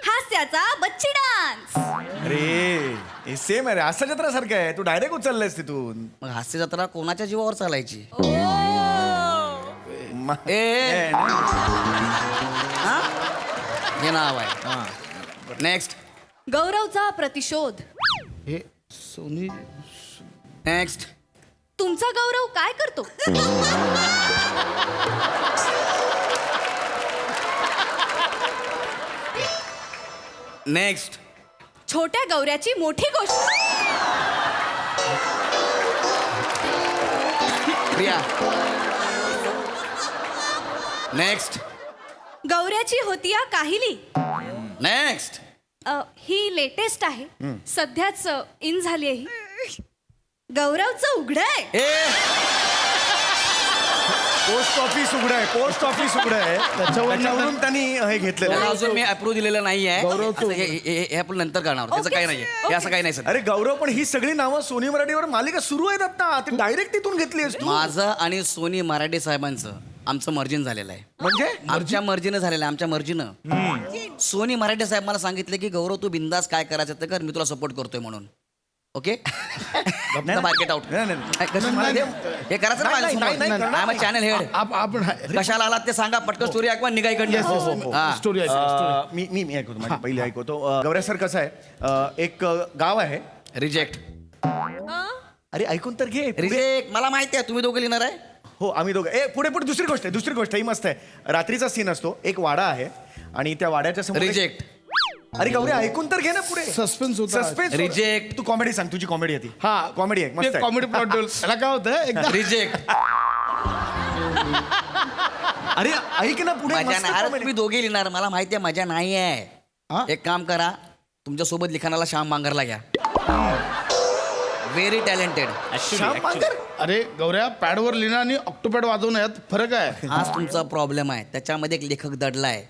हास्याचा बच्ची डान्स. अरे हे सेम आहे रे, हास्य जत्रा सारखं आहे. तू डायरेक्ट उचललंयस तिथून. मग हास्य जत्रा कोणाच्या जीवावर चालायची? ए, हा? हे नाव आहे. नेक्स्ट. गौरवचा प्रतिशोध. हे सोनी. नेक्स्ट. तुमचा गौरव काय करतो? नेक्स्ट. छोट्या गौऱ्याची मोठी गोष्ट. प्रिया. नेक्स्ट. गौऱ्याची होती काहिली. नेक्स्ट. ही लेटेस्ट आहे, सध्याच इन झाली आहे. गौरवचं उघडं पोस्ट ऑफिस उघडं आहे, पोस्ट ऑफिस उघडं आहे. त्याच्यावरून त्यांनी हे घेतलेलं. अजून मी अप्रूव्ह दिलेलं नाहीये. हे आपण नंतर करणार, त्याचं काही नाहीये. हे असं काही नाही सर. अरे गौरव, पण ही सगळी नावं सोनी मराठीवर मालिका सुरू आहेत आता. ते डायरेक्ट तिथून घेतली तू. माझं आणि सोनी मराठे साहेबांचं आमचं मर्जिन झालेलं आहे. म्हणजे आमच्या मर्जीनं झालेलं आहे, आमच्या मर्जीनं. सोनी मराठे साहेब मला सांगितले की गौरव तू बिंदास काय करायचं ते कर, मी तुला सपोर्ट करतोय म्हणून. ओके. Market out. हे करायचं ना चॅनल हेड. आपण कशाला आलात ते सांगा, पटकन स्टोरी ऐकवा, निघा इकडनं. स्टोरी मी ऐकतो, माझी पहिली ऐकतो. गौऱ्या सर कसं आहे, एक गाव आहे. रिजेक्ट. अरे ऐकून तर घे. रिजेक्ट. मला माहिती आहे तुम्ही दोघं लिहिणार आहे. हो आम्ही दोघं. पुढे पुढे दुसरी गोष्ट ही मस्त आहे. रात्रीचा सीन असतो, एक वाडा आहे आणि त्या वाड्याच्या समोर रिजेक्ट. अरे गौरी ऐकून तर घे ना पुढे. सस्पेन्स होता. सस्पेन्स. रिजेक्ट. तू कॉमेडी सांग, तुझी कॉमेडी आहे ती. हा कॉमेडी आहे, मस्त आहे. कॉमेडी प्लॉट त्याला काय होतं एकदा. रिजेक्ट. अरे ऐक ना पुढे. मजा मस्त नाही. अरे comedy. तुम्ही दोघे लिहिणार, मला माहिती आहे मजा नाही आहे. एक काम करा, तुमच्या सोबत लिखाणाला श्याम बांगरला घ्या. Very talented. श्याम बांगर. अरे गौऱ्या, पॅडवर लिहिणं आणि ऑक्टोपॅड वाजवणं यात फरक आहे. हाच तुमचा प्रॉब्लेम आहे. त्याच्यामध्ये एक लेखक दडलाय,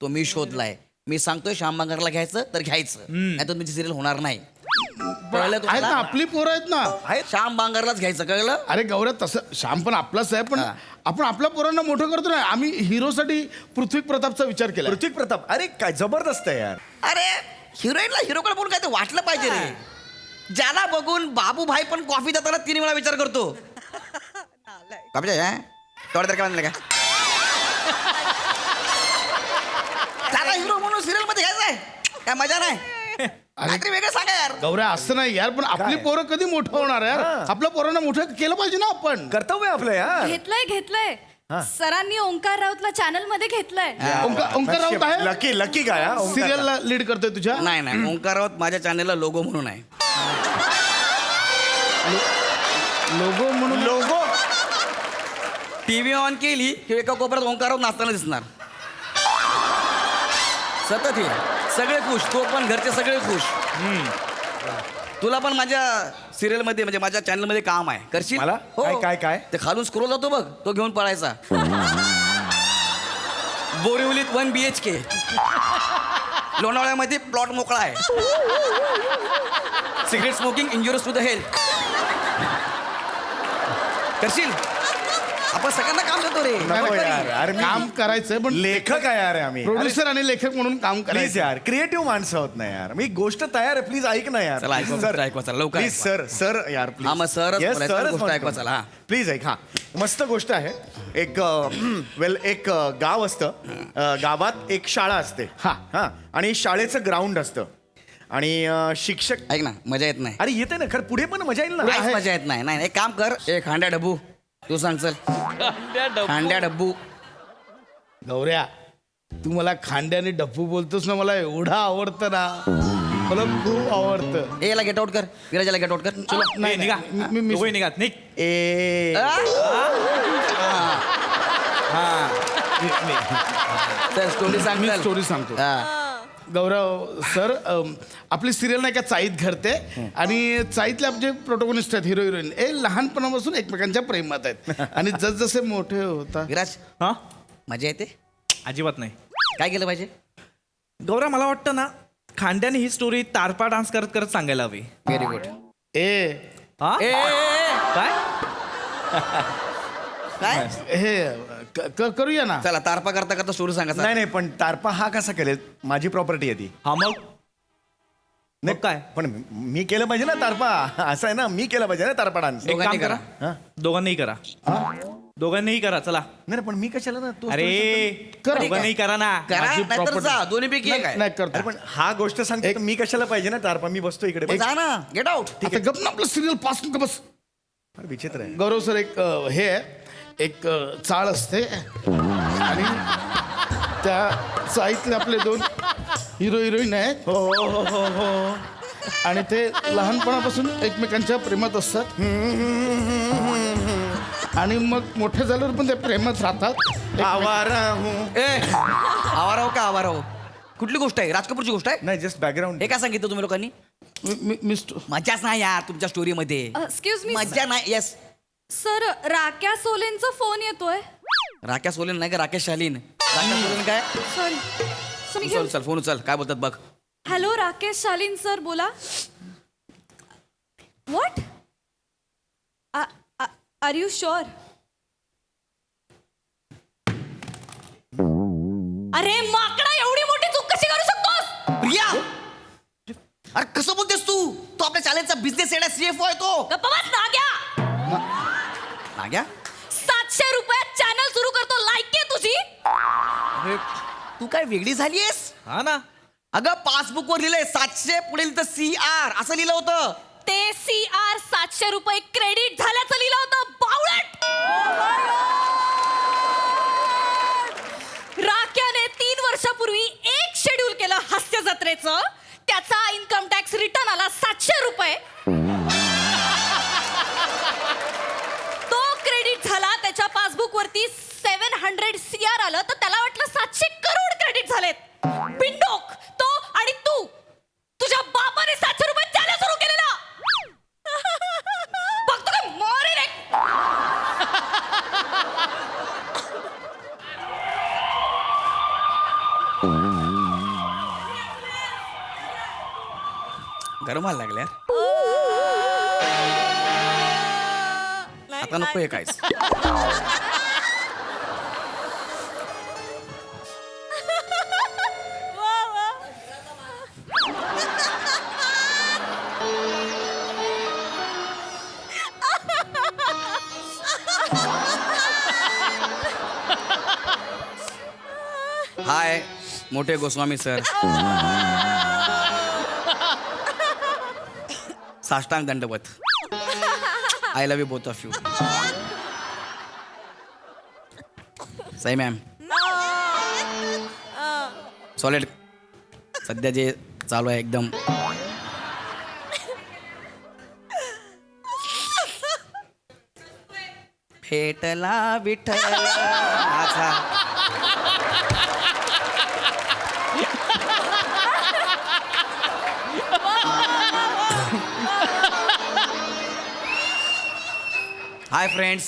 तो मी शोधलाय. मी सांगतोय श्याम बांगरला घ्यायचं तर घ्यायचं, नाही तर तुमची सिरियल होणार नाही. कळलं आहेत ना, तुम्हाला? आपली पोरं आहेत ना. श्याम बांगरलाच घ्यायचं, कळलं? अरे गौऱ्या, तसं श्याम पण आपलाच आहे, पण आपण आपल्या पोरांना मोठं करतो ना. आम्ही हिरोसाठी पृथ्वी प्रतापचा विचार केला. पृथ्वी प्रताप. अरे काय जबरदस्त आहे यार. अरे हिरोईनला हिरोकडे बघून काय ते वाटलं पाहिजे रे. ज्याला बघून बाबूभाई पण कॉफी देताना 3 वेळा विचार करतो. कॉफी तेवढं तर काय म्हणलं का? त्याला हिरो म्हणून सिरियल मध्ये घ्यायचंय, काय मजा नाही. काहीतरी वेगळं सांगा यार. गौऱ्या, असं नाही यार, पण आपली पोरं कधी मोठं होणार यार. आपल्या पोरांना मोठं केलं पाहिजे ना आपण. कर्तव्य आपलं यार. घेतलंय. सरांनी ओंकार राऊतला चॅनल मध्ये घेतलंय. ओंकार राऊत आहे. लकी काय सिरियलला लीड करतोय तुझ्या. नाही ओंकार राऊत माझ्या चॅनलला लोगो म्हणून आहे. लोगो म्हणून. लोगो. टीव्ही ऑन केली की एका कोपऱ्यात ओंकार राऊत नाचताना दिसणार. सतत हे सगळे खुश, तो पण घरचे सगळे खुश. तुला पण माझ्या सिरियल मध्ये म्हणजे माझ्या चॅनल मध्ये काम आहे, करशील? मला? काय काय? ते खालून स्क्रोल जातो बघ, तो घेऊन पळायचा. बोरिवलीत 1 BHK, लोणावळ्यामध्ये प्लॉट मोकळा आहे. Cigarette smoking injurious to the health. करशील? आपण सगळ्यांना काम देतो रे. अरे काम करायचंय, पण लेखक आहे यार आम्ही. प्रोड्युसर आणि लेखक म्हणून काम प्लीज करायचं यार, क्रिएटिव्ह माणसं होत नाही यार. मी गोष्ट तयार आहे, प्लीज ऐक ना यार. चला ऐकवा चला लवकर. प्लीज सर यार प्लीज. हा मग सरच गोष्ट ऐकवा चला. हा प्लीज ऐक. हा मस्त गोष्ट आहे. एक गाव असतं, गावात एक शाळा असते. हा आणि शाळेचं ग्राउंड असतं आणि शिक्षक. ऐक ना, मजा येत नाही. अरे येते ना, खरं पुढे पण मजा येईल ना. काहीच मजा येत नाही. नाही एक काम कर, एक हांड्या डब्बू तू सांग. चल हांड्या डब्बू. गौऱ्या, तू मला खांद्याने डप्पू बोलतोस ना, मला एवढं आवडतं ना, मला खूप आवडतं. याला गेट आउट कर, विराजाला गेट आउट कर. चलो नाही निघा. मी निघात निघ. चल स्टोरी सांग. मी चल. स्टोरी सांगतो. गौरव सर, आपली सिरियल नाही का चाईत घडते, आणि चाईतले आपले प्रोटोगोनिस्ट आहेत, हिरो हिरोईन, हे लहानपणापासून एकमेकांच्या प्रेमात आहेत. आणि जसजसे मोठे होतात. विराज, हा मजा येते? अजिबात नाही. काय केलं पाहिजे? गौरा, मला वाटतं ना खांद्याने ही स्टोरी तारपा डान्स करत करत सांगायला हवी. Very good. हा ए काय काय करूया ना. चला तारपा करता करता स्टोरी सांगा नाही नाही पण तारपा हा कसा केलेल माझी प्रॉपर्टी आहे ती. हा मग नाही काय पण मी केलं पाहिजे ना तारपा. असं आहे ना मी केलं पाहिजे ना तारपा डान्स. एक काम करा हा? दोघांनीही करा दोघांनीही करा चला. नाही पण मी कशाला ना तो अरे कर. दोघांनीही करा ना. करा नाहीतर जा दोन्हीपैकी एक आहे. नाही करतो. अरे पण हा गोष्ट सांगते तर मी कशाला पाहिजे ना तारपा. मी बसतो इकडे. जा ना गेट आउट. आता गप ना आपलं सिरियल पास नको बस. फार विचित्र आहे. गौरव सर एक हे आहे, एक चाळ असते आणि त्या चाळीतले आपले 2 हिरो हिरोईन आहेत. हो. आणि ते लहानपणापासून एकमेकांच्या प्रेमात असतात आणि मग मोठे झाल्यावर पण ते प्रेमात राहतात. आवारा हूं. आवारा हो का आवारा हो कुठली गोष्ट आहे? राज कपूरची गोष्ट आहे? नाही जस्ट बॅकग्राऊंड. हे काय सांगितलं तुम्ही लोकांनी? मजाच नाही यार तुमच्या स्टोरी मध्ये. एक्सक्यूज मी मजा नाही. येस सर, राक्या सोलेंचा फोन येतोय. राकेश सोलेन नाही का राकेश शालीन. राकेश सोलेन काय? सॉरी. चल फोन उचल काय बोलतात बघ. हॅलो राकेश शालीन सर बोला. व्हॉट? Are you sure? अरे माकडा, एवढी मोठी चूक कशी करू शकतोस? प्रिया अरे कसं बोलतेस तू? तो आपल्या शाळेचा बिझनेस येण्या CFO आहे तो. गप्पा बस नाग्या. नाग्या 700 रुपयात चॅनल सुरू करतो. लायकी आहे तुझी? अरे तू काय वेगळी झालीयस? हा ना. अगं पासबुक वर लिहिलंय 700 पुढे लिहिलं CR असं लिहिलं होतं. ते CR 700 रुपये क्रेडिट झाल्याचं लिहिलं होतं. बावळट. राक्याने 3 वर्षापूर्वी एक शेड्यूल केलं हास्य जत्रेचं. त्याचा इन्कम टॅक्स रिटर्न आला 700 रुपये. तो क्रेडिट झाला. त्याच्या पासबुक वरती 700 CR आलं तर त्याला वाटलं 700 करोड क्रेडिट झालेत. बिंडोक तो आणि तू. तुझ्या बापाने 700 रुपये चॅनल सुरू केलेला. बघतो काय मोरे रे. गरम व्हायला लागल्या. आता नको हे काय. हाय मोठे गोस्वामी सर. साष्टांग दंडवत. I love you both of you. Sai ma'am. Solid. सध्या जे चालू आहे एकदम भेटला विठ्ठल माझा. Hi friends.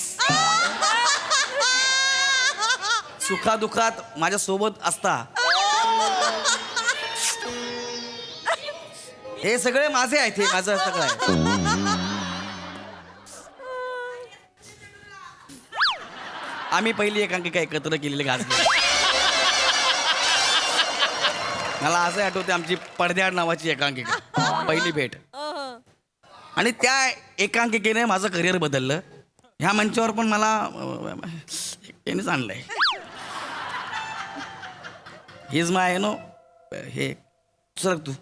सुखादुखात माझ्या सोबत असता. हे सगळे माझे आहेत. हे माझं सगळं आहे. आम्ही पहिली एकांकिका एकत्र केलेली गाजली. मला असं आठवते आमची पडद्याआड नावाची एकांकिका पहिली भेट. आणि त्या एकांकिकेने माझं करिअर बदललं. ह्या मंचावर पण मला यानेच आणलंय. हिज माय नो हे सरक तू.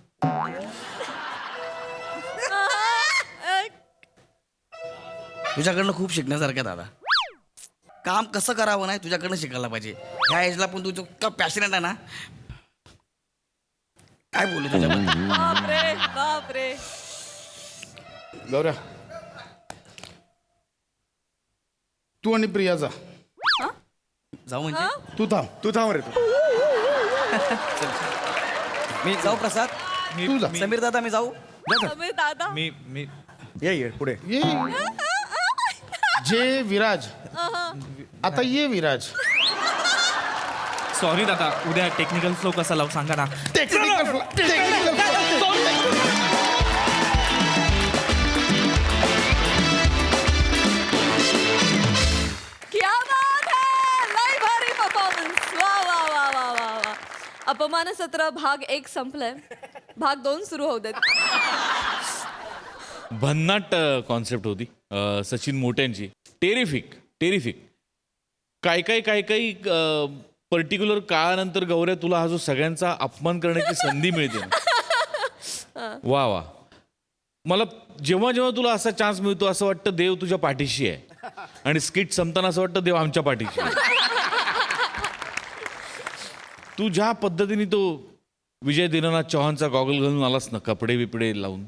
तुझ्याकडनं खूप शिकण्यासारखं दादा. काम कसं करावं नाही तुझ्याकडनं शिकायला पाहिजे. ह्या एजला पण तू इतका पॅशनेट आहे ना. काय बोलू तुझ्याबद्दल. बापरे बापरे. गौऱ्या तू आणि प्रिया जा. जाऊ म्हणजे तू थांब रे. तू मी जाऊ प्रसाद. तू जा. समीर दादा मी जाऊ. दादा मी ये पुढे ये जे विराज. आता ये विराज. सॉरी दादा उद्या टेक्निकल फ्लो कसा लावू सांगा ना. क्या अपमान सत्र भाग 1 संपलंय. भाग 2 सुरू होऊ देत. भन्नाट कॉन्सेप्ट होती सचिन मोट्यांची. टेरिफिक. काही पर्टिक्युलर काळानंतर गौऱ्या तुला हा जो सगळ्यांचा अपमान करण्याची संधी मिळते ना. वा. मला जेव्हा तुला असा चान्स मिळतो असं वाटतं देव तुझ्या पाठीशी आहे, आणि स्किट संपताना असं वाटतं देव आमच्या पाठीशी आहे. तू ज्या पद्धतीने तो विजय दिनानाथ चौहानचा गॉगल घालून आलास ना, कपडे बिपडे लावून,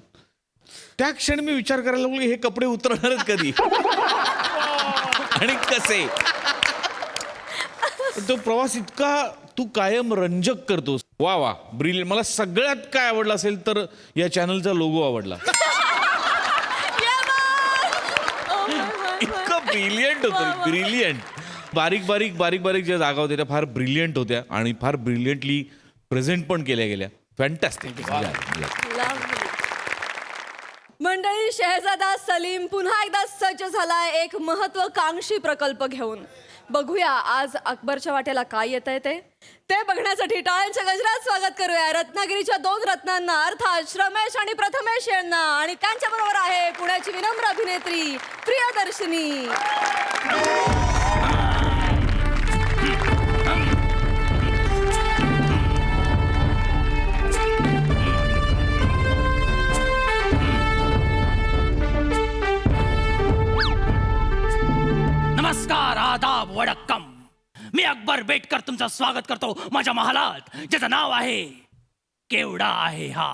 त्या क्षणी मी विचार करायला लागलो हे कपडे उतरणारच कधी आणि कसे. तो प्रवास इतका तू कायम रंजक करतोस. वा ब्रिलियंट. मला सगळ्यात काय आवडलं असेल तर या चॅनलचा लोगो आवडला. इतकं ब्रिलियंट होतं. ब्रिलियंट. बारीक ज्या जागा होत्या त्या फार ब्रिलियंट होत्या आणि फार ब्रिलियंटली प्रेझेंट पण केल्या गेल्या. फॅन्टॅस्टिक. मंडळी, शहजादा सलीम पुन्हा एकदा सज्ज झालाय एक महत्वाकांक्षी प्रकल्प घेऊन. बघूया आज अकबरच्या वाट्याला काय येत आहे ते बघण्यासाठी टाळ्यांच्या गजरात स्वागत करूया रत्नागिरीच्या 2 रत्नांना, अर्थात श्रमेश आणि प्रथमेश यांना. आणि त्यांच्या बरोबर आहे पुण्याची विनम्र अभिनेत्री प्रियदर्शनी. नमस्कार, आदाब, वडक्कम. मी अकबर बेटकर तुमचं स्वागत करतो माझ्या महालात, ज्याचं नाव आहे केवडा आहे हा.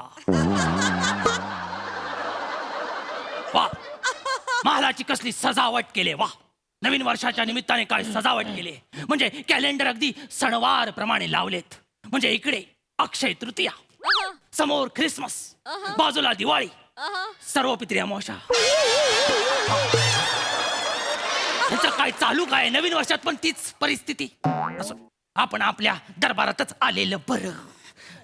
वा, महालाची कसली सजावट केली. वा, नवीन वर्षाच्या निमित्ताने काय सजावट केली. म्हणजे कॅलेंडर अगदी सणवार प्रमाणे लावलेत. म्हणजे इकडे अक्षय तृतीया, समोर ख्रिसमस, बाजूला दिवाळी, सर्व पित्री अमावस्या. ह्याचं काय चालू काय नवीन वर्षात पण तीच परिस्थिती. असो, आपण आपल्या दरबारातच आलेलं बरं.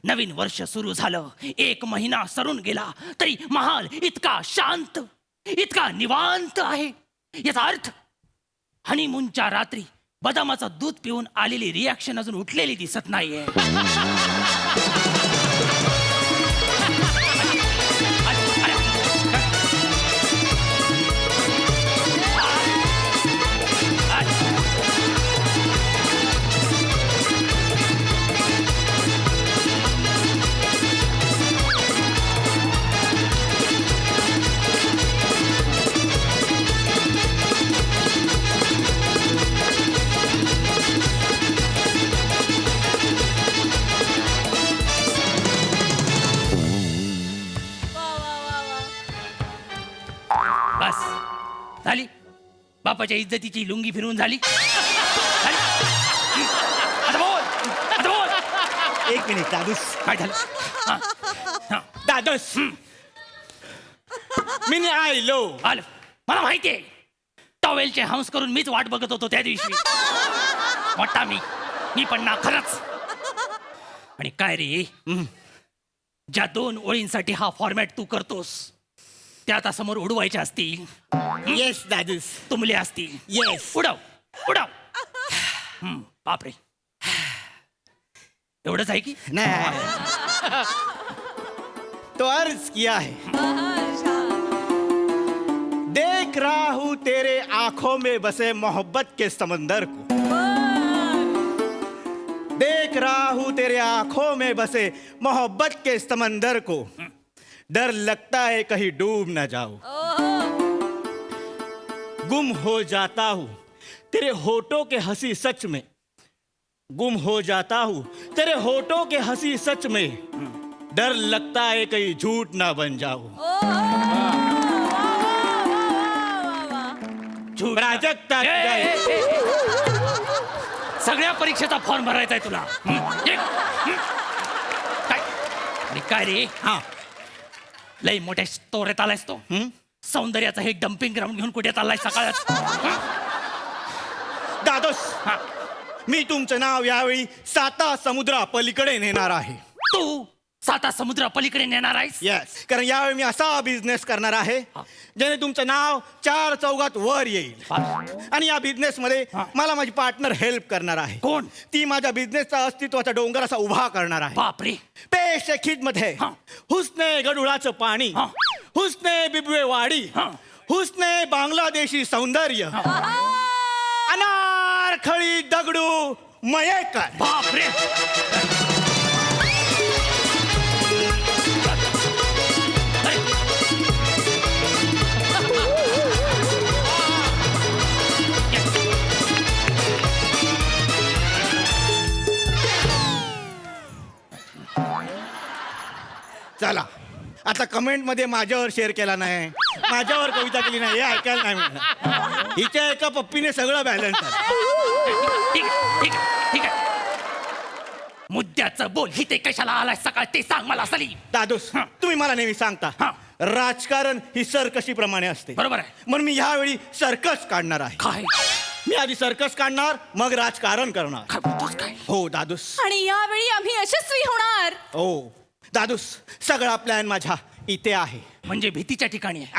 नवीन वर्ष सुरू झालं, 1 महिना सरून गेला तरी महाल इतका शांत, इतका निवांत आहे. याचा अर्थ हनीमूनच्या रात्री बदामाचं दूध पिऊन आलेली रिॲक्शन अजून उठलेली दिसत नाहीये. बस झाली, बापाच्या इज्जतीची लुंगी फिरून झाली. आता बोल. 1 मिनिट दादूस. काय झालं? दादूस, मी आलो. मला माहितीये, टॉवेलचे हंस करून मीच वाट बघत होतो त्या दिवशी. मोठा मी पण ना खरंच. आणि काय रे, ज्या 2 ओळींसाठी हा फॉर्मॅट तू करतोस त्या आता समोर उडवायच्या असतील. येस दादूस. तुमले असतील. येस. उडव. बापरे, एवढंच आहे की नहीं, तो अर्ज किया है. देख रहा हूं तेरे आंखों में बसे मोहब्बत के समंदर को. देख रहा हूं तेरे आंखों में बसे मोहब्बत के समंदर को. डर लगता है कहीं डूब न जाऊं. गुम हो जाता हूं तेरे होठों के हंसी सच में. गुम हो जाता हूं तेरे होठों के हंसी सच में. डर लगता है कहीं झूठ ना बन जाऊं. प्राजक्ता सगळ्या परीक्षेचा फॉर्म भरायचा आहे तुला. काय रे, हा लई मोठ्या स्टोरेत आलायस तो. सौंदर्याचं हे डम्पिंग ग्राउंड घेऊन कुठे चाललाय सकाळच. दादोस, मी तुमचं नाव यावेळी 7 समुद्रा पलीकडे नेणार आहे. तू साता समुद्र पलीकडे नेणार आहेस. येस, कारण यावेळी मी असा बिझनेस करणार आहे ज्याने तुमचं नाव 4 चौघात वर येईल. आणि या बिझनेस मध्ये मला माझी पार्टनर हेल्प करणार आहे. कोण? ती माझ्या बिझनेसचा अस्तित्वाचा डोंगर असा उभा करणार आहे. बापरे. पेश खिद मध्ये हुसने गडुळाचं पाणी, हुसने बिबवे वाडी, हुसने बांगलादेशी सौंदर्य, अनारखळी दगडू मयेकर. बापरे. चला आता कमेंट मध्ये माझ्यावर शेअर केला नाही, माझ्यावर कविता केली नाही, हे ऐकायला नाही मिळणार. हिच्या एका पप्पीने सगळं बॅलन्स ठीक आहे, ठीक आहे, ठीक आहे. मुद्द्याचं बोल. ही ते कशाला आलाय सकाळ ते सांग मला. सलीम दादूस, तुम्ही मला नेहमी सांगता राजकारण ही सर्कशी प्रमाणे असते. बरोबर आहे. म्हणून मी ह्यावेळी सर्कस काढणार आहे. काय? मी आधी सर्कस काढणार मग राजकारण करणार. हो दादूस. आणि यावेळी आम्ही यशस्वी होणार. हो दादूस, सगळा प्लॅन माझ्या इथे आहे. म्हणजे भीतीच्या ठिकाणी आहे.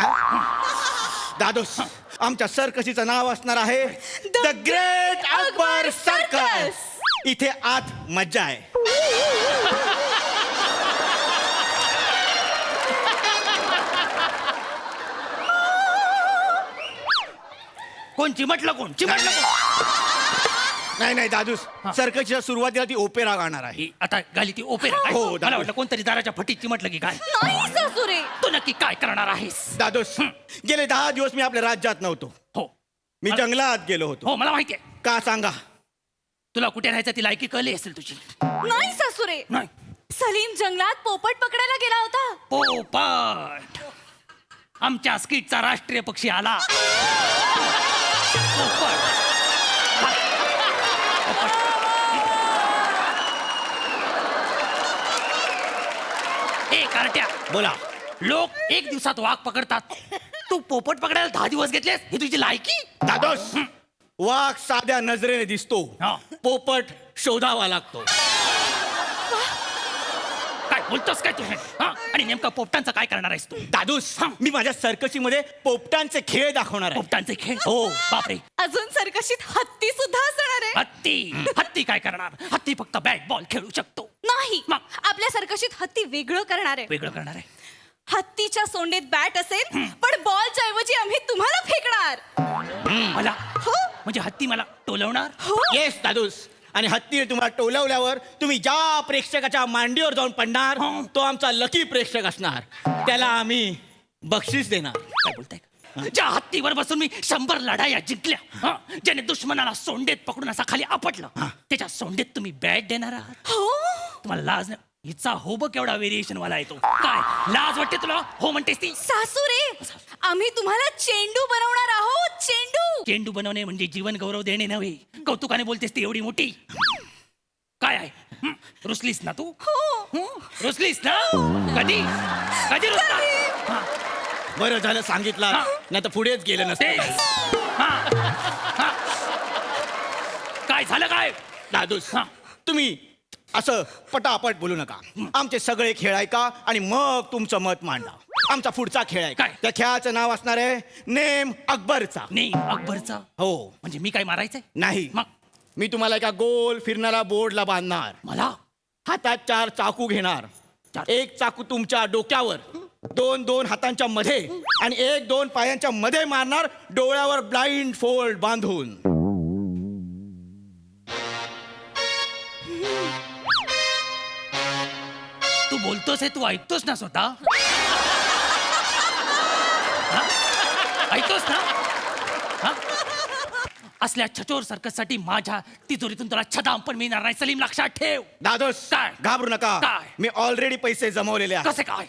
दादूस, आमच्या सर्कशीचं नाव असणार आहे द ग्रेट अकबर सर्कस. इथे आत मज्जा आहे. कोण चिमटलं? कोण चिमटलं? कोण? नाही नाही दादूस, सर्कसच्या सुरुवातीला ती ओपेरा गाणार आहे. आता गाली ती ओपेरा. हो, मला वाटलं कोणतरी दाराच्या फटीत चिमटलं की काय. नाही सासुरे. तू नक्की काय करणार आहेस? दादूस, गेले 10 दिवस मी आपल्या राज्यात नव्हतो. हो, मी जंगलात गेलो होतो. हो मला माहिती आहे. का सांगा? तुला कुठे राहायचं ती लायकी कळली असेल तुझी. नाही सासुरे. नाही. सलीम जंगलात पोपट पकडायला गेला होता. पोपट. आमच्या स्किटचा राष्ट्रीय पक्षी आला. पोपट. ए कारट्या, बोला. लोक 1 दिवसात वाघ पकडतात, तू पोपट पकडायला 10 दिवस घेतलेस. ही तुझी लायकी? दादोस, वाघ साध्या नजरेने दिसतो, पोपट शोधावा लागतो. काय बोलतोस काय तू? आणि नेमका पोपटांचं काय करणार आहेस तू? दादूस, मी माझ्या सर्कशीमध्ये पोपटांचे खेळ दाखवणार आहे. पोपटांचे खेळ? हो. बापरे. अजून सर्कशीत हत्ती सुद्धा असणार आहे. हत्ती? हत्ती काय करणार? हत्ती फक्त बॅट बॉल खेळू शकतो. नाही, आपल्या सर्कशीत हत्ती वेगळं करणार आहे. वेगळं करणार आहे. हत्तीच्या सोंडेत बॅट असेल, पण बॉलच्या ऐवजी आम्ही तुम्हाला फेकणार. मला? हो. म्हणजे हत्ती मला टोलवणार? हो. येस दादूस. आणि हत्तीने तुम्हाला टोलवल्यावर तुम्ही ज्या प्रेक्षकाच्या मांडीवर जाऊन पडणार तो आमचा लकी प्रेक्षक असणार. त्याला आम्ही बक्षीस देणार. काय बोलताय? ज्या हत्तीवर बसून मी 100 लढाया जिंकल्या, ज्याने दुश्मनाला सोंडेत पकडून असा खाली आपटलं, त्याच्या सोंडेत तुम्ही बॅट देणार आहात? हो. तुम्हाला लाज नाही? हिचा हो बघ केवढा व्हेरिएशन वाला येतो. काय लाज वाटते तुला? हो म्हणतेस ती? सासुरे, आम्ही तुम्हाला चेंडू बनवणार आहोत. चेंडू. चेंडू बनवणे म्हणजे जीवन गौरव देणे नव्हे. कौतुकाने बोलतेस ती एवढी मोठी. काय आहे? रुसलीस ना तू? हो. रुसलीस ना? कधी कधी रुसला? बरं झालं सांगितलं, नाही तर पुढेच गेलं नसतं. काय झालं काय? दादूस, तुम्ही असं पटापट बोलू नका. आमचे सगळे खेळ ऐका आणि मग तुमचं मत मांडा. आमचा पुढचा खेळ आहे काय? त्या खेळाचं नाव असणार आहे नेम अकबरचा. नेम अकबरचा? हो. म्हणजे मी काय मारायचंय? नाही, मग मी तुम्हाला एका गोल फिरणाऱ्या बोर्डला बांधणार. मला हातात 4 चाकू घेणार. 1 चाकू तुमच्या डोक्यावर, 2 हातांच्या मध्ये आणि 1-2 पायांच्या मध्ये मारणार, डोळ्यावर ब्लाइंड फोल्ड बांधून. तू बोलतोस हे तू ऐकतोस ना स्वतः? ऐकतोस ना? असल्या छचोर सर्कससाठी माझ्या तिजोरीतून तुला छदाम पण मिळणार नाही. सलीम लक्षात ठेव. दादोस, काय? घाबरू नका. काय? मी ऑलरेडी पैसे जमवलेले आहेत. कसे काय?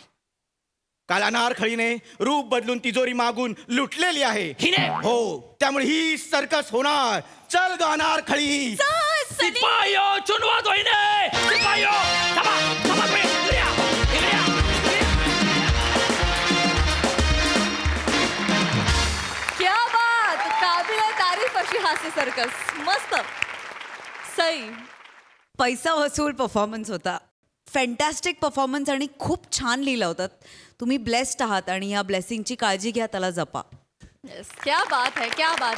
काल अनारखळीने रूप बदलून तिजोरी मागून लुटलेली आहे. हिने? हो, त्यामुळे ही सर्कस होणार. चल ग अनारखळी. सिपायो चुनवा दोईने. सिपायो थांबा, थांबा तुम्ही. इकडे या, इकडे या, इकडे या. क्या बात. काबिल तारीफ अशी हास्य सर्कस. मस्त. सई. पैसा वसूल परफॉर्मन्स होता. फॅन्टॅस्टिक परफॉर्मन्स आणि खूप छान लिहिलं होतं. तुम्ही ब्लेस्ड आहात आणि या ब्लेसिंगची काळजी घ्या, त्याला जपा. क्या बात है, क्या बात.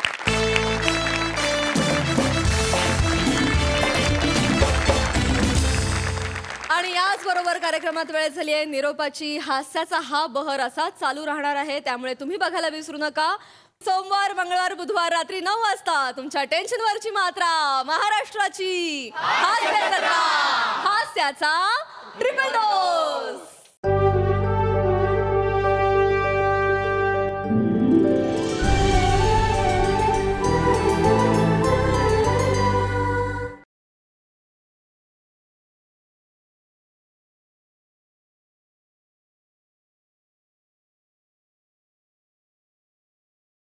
आणि याचबरोबर कार्यक्रमात वेळ झाली आहे निरोपाची. हास्याचा हा बहर असाच चालू राहणार आहे, त्यामुळे तुम्ही बघायला विसरू नका. सोमवार, मंगळवार, बुधवार रात्री 9 वाजता तुमच्या टेन्शनवरची मात्रा महाराष्ट्राची हास्याचा ट्रिपल डोस.